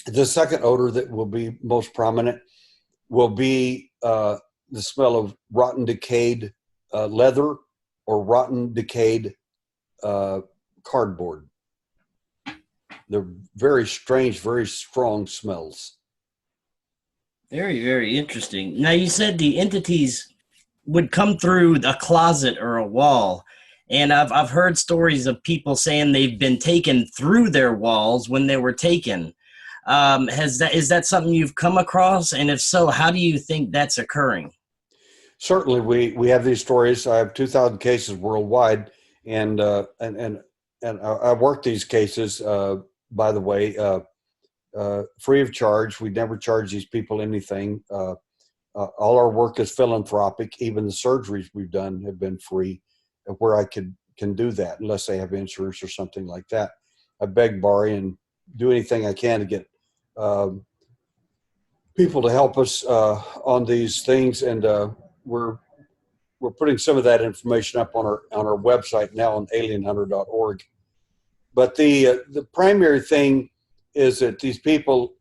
Speaker 2: The second odor that will be most prominent will be the smell of rotten, decayed leather or rotten, decayed cardboard. They're very strange, very strong smells.
Speaker 1: Very, very interesting. Now, you said the entities would come through a closet or a wall, and I've heard stories of people saying they've been taken through their walls when they were taken. Is that something you've come across? And if so, how do you think that's occurring?
Speaker 2: Certainly, we have these stories. I have 2,000 cases worldwide, and I work these cases. By the way, free of charge. We never charge these people anything. All our work is philanthropic. Even the surgeries we've done have been free, where I can do that unless they have insurance or something like that. I beg, borrow, and do anything I can to get people to help us on these things, and we're putting some of that information up on our website now on alienhunter.org. But the primary thing is that these people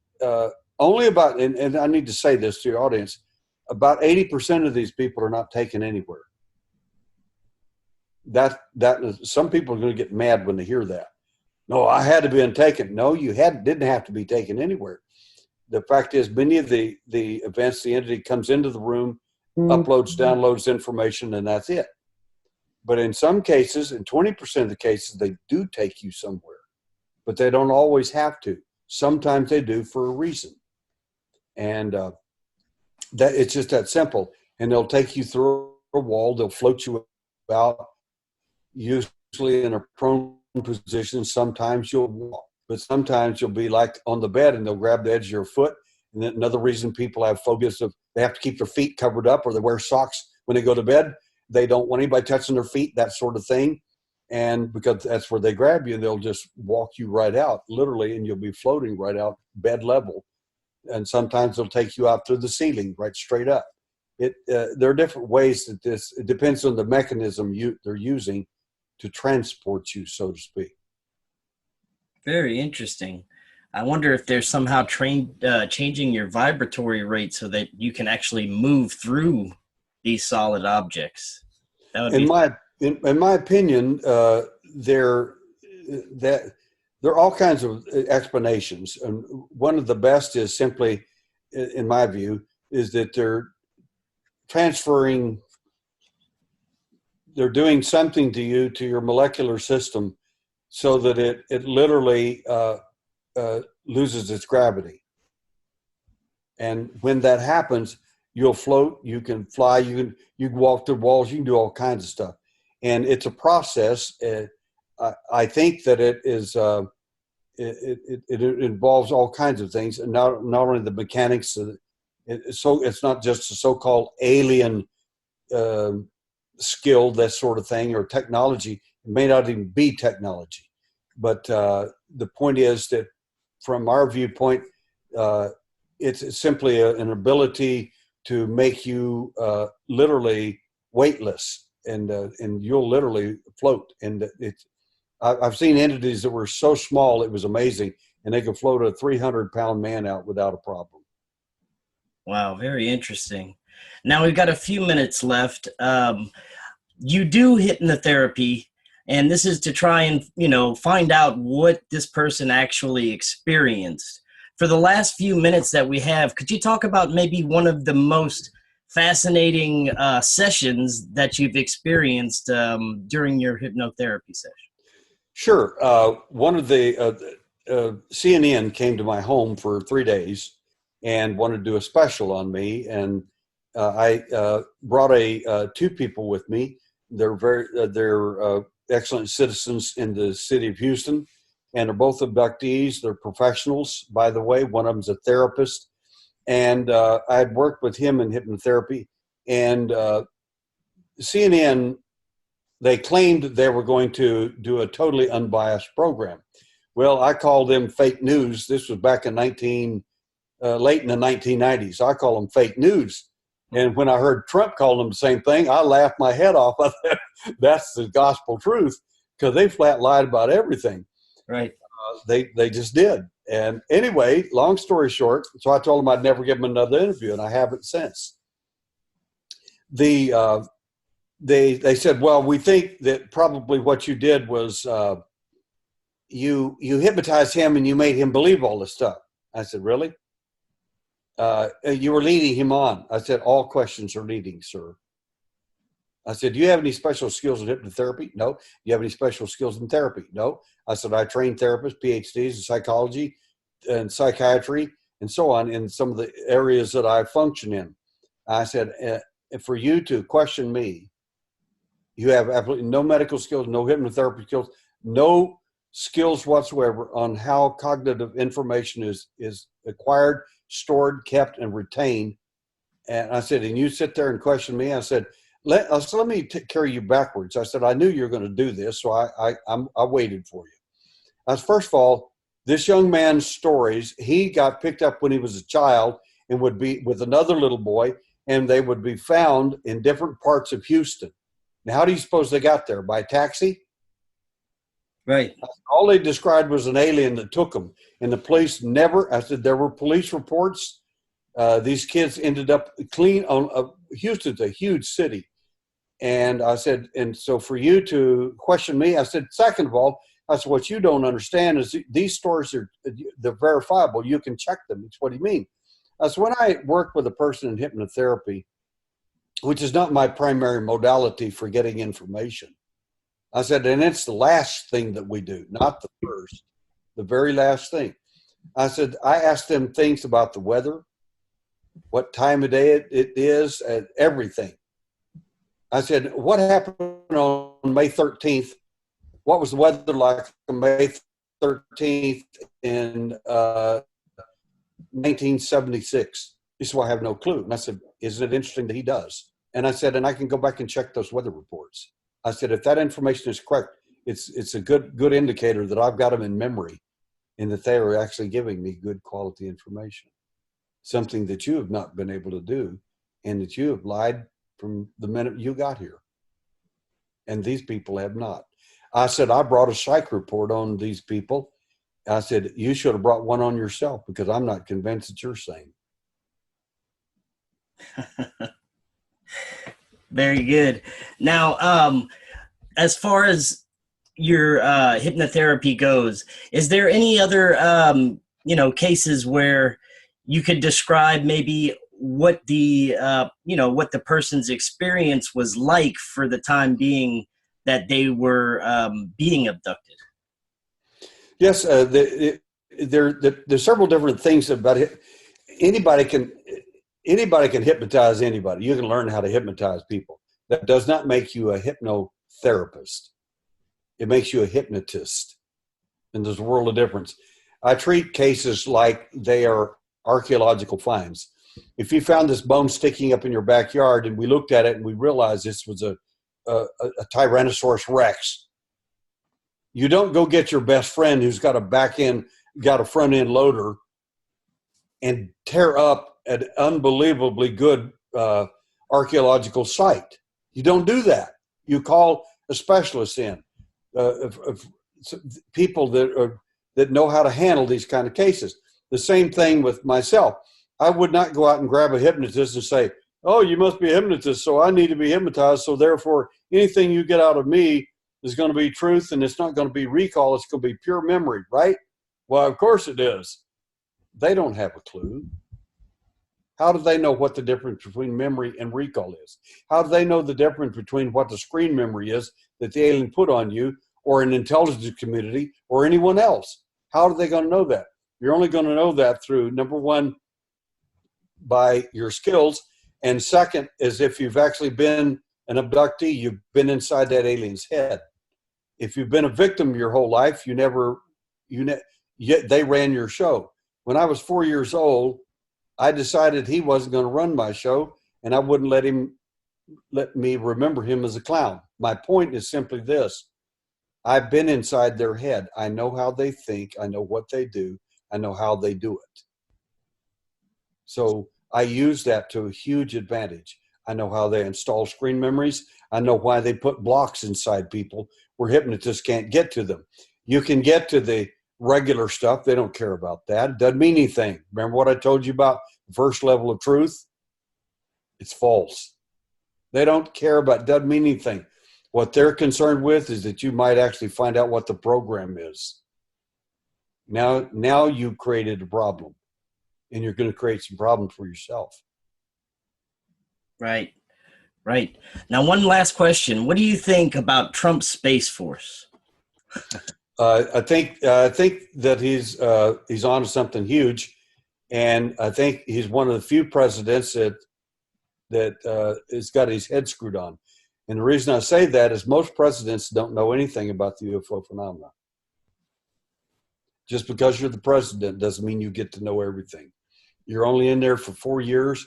Speaker 2: only about, and I need to say this to your audience, about 80% of these people are not taken anywhere. That some people are going to get mad when they hear that. No, I had to be taken. No, you didn't have to be taken anywhere. The fact is, many of the events, the entity comes into the room, uploads, downloads information, and that's it. But in some cases, in 20% of the cases, they do take you somewhere, but they don't always have to. Sometimes they do for a reason. And that it's just that simple. And they'll take you through a wall. They'll float you out, usually in a prone position. Sometimes you'll walk, but sometimes you'll be like on the bed and they'll grab the edge of your foot. And then another reason people have phobias of they have to keep their feet covered up, or they wear socks when they go to bed. They don't want anybody touching their feet, that sort of thing. And because that's where they grab you, they'll just walk you right out, literally, and you'll be floating right out bed level. And sometimes they'll take you out through the ceiling, right straight up. There are different ways that it depends on the mechanism they're using to transport you, so to speak.
Speaker 1: Very interesting. I wonder if there's somehow changing your vibratory rate so that you can actually move through these solid objects. That would
Speaker 2: in my opinion, there are all kinds of explanations, and one of the best is simply, in my view, is that they're doing something to you, to your molecular system, so that it literally loses its gravity. And when that happens, you'll float, you can fly, you can walk through walls, you can do all kinds of stuff. And it's a process. I think that it is it involves all kinds of things, and not only the mechanics So it's not just a so-called alien skill, that sort of thing, or technology. It may not even be technology. But the point is that from our viewpoint, it's simply an ability to make you literally weightless, and you'll literally float. And I've seen entities that were so small it was amazing, and they could float a 300-pound man out without a problem.
Speaker 1: Wow, very interesting. Now we've got a few minutes left. You do hypnotherapy, and this is to try and, find out what this person actually experienced. For the last few minutes that we have, could you talk about maybe one of the most fascinating sessions that you've experienced during your hypnotherapy session?
Speaker 2: Sure. One of the CNN came to my home for 3 days and wanted to do a special on me, and I brought two people with me. They're excellent citizens in the city of Houston, and they're both abductees. They're professionals, by the way. One of them's a therapist, and I had worked with him in hypnotherapy. And CNN, they claimed they were going to do a totally unbiased program. Well, I called them fake news. This was back in late in the 1990s. I call them fake news. And when I heard Trump call them the same thing, I laughed my head off. I thought, that's the gospel truth, because they flat lied about everything.
Speaker 1: Right.
Speaker 2: They just did. And anyway, long story short, so I told them I'd never give them another interview, and I haven't since. They said, well, we think that probably what you did was you hypnotized him and you made him believe all this stuff. I said, really? You were leading him on. I said, all questions are leading, sir. I said, do you have any special skills in hypnotherapy? No. Do you have any special skills in therapy? No. I said, I train therapists, PhDs in psychology and psychiatry and so on in some of the areas that I function in. I said, for you to question me, you have absolutely no medical skills, no hypnotherapy skills, no skills whatsoever on how cognitive information is acquired, stored, kept, and retained. And I said, and you sit there and question me? I said, let me carry you backwards. I said, I knew you were going to do this, so I waited for you. As first of all, this young man's stories, he got picked up when he was a child and would be with another little boy, and they would be found in different parts of Houston. Now, how do you suppose they got there? By taxi?
Speaker 1: Right.
Speaker 2: All they described was an alien that took them. And the police never, I said, there were police reports. These kids ended up clean on Houston's a huge city. And I said, and so for you to question me, I said, second of all, I said, what you don't understand is these stories they're verifiable. You can check them. It's what do you mean? I said, when I work with a person in hypnotherapy, which is not my primary modality for getting information, I said, and it's the last thing that we do, not the first, the very last thing. I said, I asked them things about the weather, what time of day it is, and everything. I said, what happened on May 13th? What was the weather like on May 13th in 1976? He said, well, I have no clue. And I said, isn't it interesting that he does? And I said, and I can go back and check those weather reports. I said, if that information is correct, it's a good indicator that I've got them in memory and that they are actually giving me good quality information, something that you have not been able to do and that you have lied from the minute you got here. And these people have not. I said, I brought a psych report on these people. I said, you should have brought one on yourself because I'm not convinced that you're sane.
Speaker 1: Very good. Now, as far as your hypnotherapy goes, is there any other, cases where you could describe maybe what the, what the person's experience was like for the time being that they were being abducted?
Speaker 2: Yes, there's several different things about it. Anybody can hypnotize anybody. You can learn how to hypnotize people. That does not make you a hypnotherapist. It makes you a hypnotist. And there's a world of difference. I treat cases like they are archaeological finds. If you found this bone sticking up in your backyard and we looked at it and we realized this was a Tyrannosaurus Rex, you don't go get your best friend who's got a front end loader and tear up an unbelievably good archaeological site. You don't do that. You call a specialist in, people that know how to handle these kind of cases. The same thing with myself. I would not go out and grab a hypnotist and say, oh, you must be a hypnotist, so I need to be hypnotized, so therefore anything you get out of me is going to be truth, and it's not going to be recall, it's going to be pure memory, right? Well, of course it is. They don't have a clue. How do they know what the difference between memory and recall is? How do they know the difference between what the screen memory is that the alien put on you, or an intelligence community, or anyone else? How are they going to know that? You're only going to know that through, number one, by your skills, and second is if you've actually been an abductee, you've been inside that alien's head. If you've been a victim your whole life, they ran your show. When I was 4 years old, I decided he wasn't going to run my show, and I wouldn't let me remember him as a clown. My point is simply this: I've been inside their head. I know how they think. I know what they do. I know how they do it. So I use that to a huge advantage. I know how they install screen memories. I know why they put blocks inside people where hypnotists can't get to them. You can get to the regular stuff. They don't care about that. It doesn't mean anything. Remember what I told you about the first level of truth? It's false. They don't care about it. Doesn't mean anything. What they're concerned with is that you might actually find out what the program is. Now you created a problem, and you're going to create some problems for yourself.
Speaker 1: Right. Now, one last question. What do you think about Trump's Space Force?
Speaker 2: I think that he's on to something huge, and I think he's one of the few presidents that has got his head screwed on. And the reason I say that is most presidents don't know anything about the UFO phenomenon. Just because you're the president doesn't mean you get to know everything. You're only in there for 4 years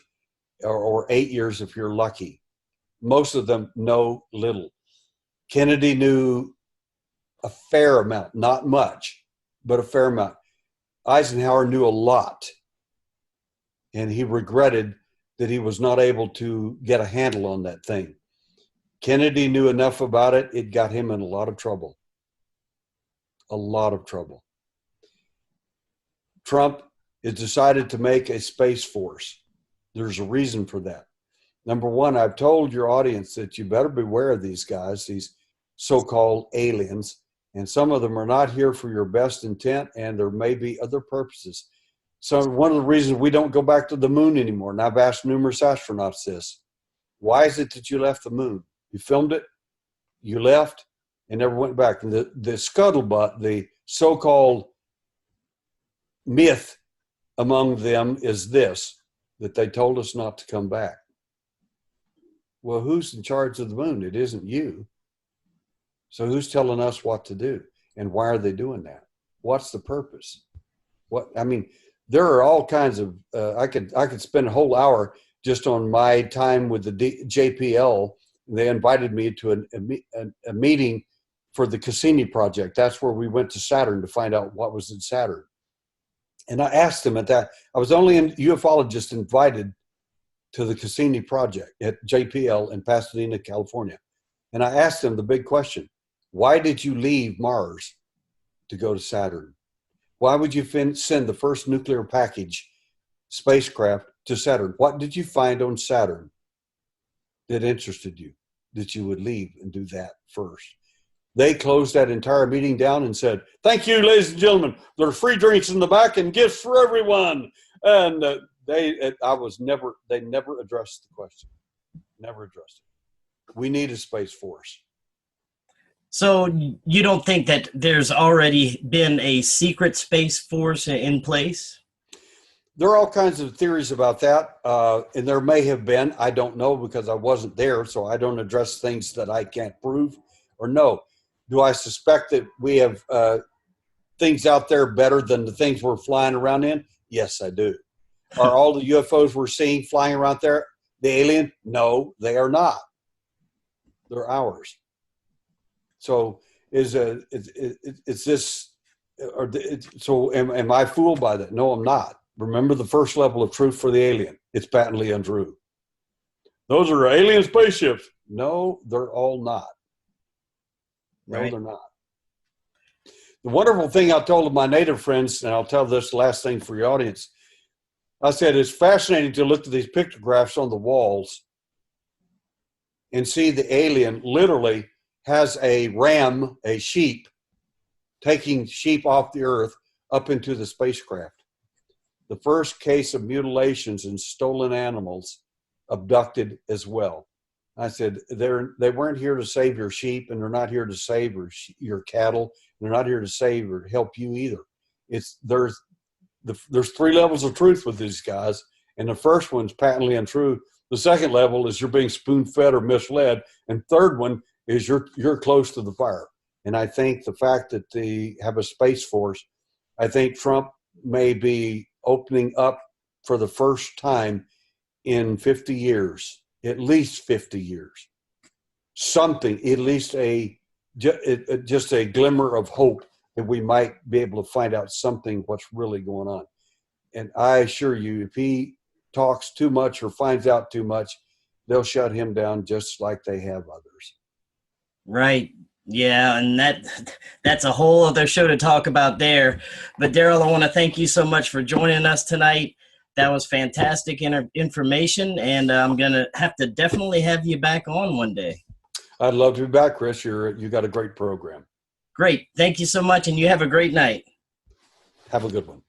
Speaker 2: or 8 years if you're lucky. Most of them know little. Kennedy knew a fair amount, not much, but a fair amount. Eisenhower knew a lot, and he regretted that he was not able to get a handle on that thing. Kennedy knew enough about it. It got him in a lot of trouble. A lot of trouble. Trump has decided to make a space force. There's a reason for that. Number one, I've told your audience that you better beware of these guys, these so-called aliens, and some of them are not here for your best intent, and there may be other purposes. So one of the reasons we don't go back to the moon anymore, and I've asked numerous astronauts this, why is it that you left the moon? You filmed it, you left, and never went back. And the scuttlebutt, the so-called myth among them is this, that they told us not to come back. Well, who's in charge of the moon? It isn't you. So who's telling us what to do? And why are they doing that? What's the purpose? There are all kinds of, I could spend a whole hour just on my time with the JPL. They invited me to a meeting for the Cassini project. That's where we went to Saturn to find out what was in Saturn. And I asked them at that, I was only a ufologist invited to the Cassini project at JPL in Pasadena, California. And I asked them the big question, why did you leave Mars to go to Saturn? Why would you send the first nuclear package spacecraft to Saturn? What did you find on Saturn that interested you, that you would leave and do that first? They closed that entire meeting down and said, thank you, ladies and gentlemen. There's free drinks in the back and gifts for everyone. And they never addressed the question. Never addressed it. We need a space force.
Speaker 1: So you don't think that there's already been a secret space force in place?
Speaker 2: There are all kinds of theories about that, and there may have been. I don't know because I wasn't there, so I don't address things that I can't prove or know. Do I suspect that we have things out there better than the things we're flying around in? Yes, I do. Are all the UFOs we're seeing flying around there the alien? No, they are not. They're ours. So am I fooled by that? No, I'm not. Remember the first level of truth for the alien. It's patently untrue. Those are alien spaceships. No, they're all not. No,
Speaker 1: Right.
Speaker 2: they're not. The wonderful thing I told my native friends, and I'll tell this last thing for your audience, I said it's fascinating to look at these pictographs on the walls and see the alien literally has a ram, a sheep, taking sheep off the earth up into the spacecraft. The first case of mutilations and stolen animals abducted as well. I said, they weren't here to save your sheep, and they're not here to save your cattle. And they're not here to save or help you either. There's three levels of truth with these guys, and the first one's patently untrue. The second level is you're being spoon-fed or misled, and third one is you're close to the fire. And I think the fact that they have a space force, I think Trump may be opening up for the first time in 50 years, at least 50 years, something, at least just a glimmer of hope that we might be able to find out something what's really going on. And I assure you, if he talks too much or finds out too much, they'll shut him down just like they have others.
Speaker 1: Right. Yeah, and that's a whole other show to talk about there. But Derrel, I want to thank you so much for joining us tonight. That was fantastic information, and I'm going to have to definitely have you back on one day.
Speaker 2: I'd love to be back, Chris. You got a great program.
Speaker 1: Great. Thank you so much, and you have a great night.
Speaker 2: Have a good one.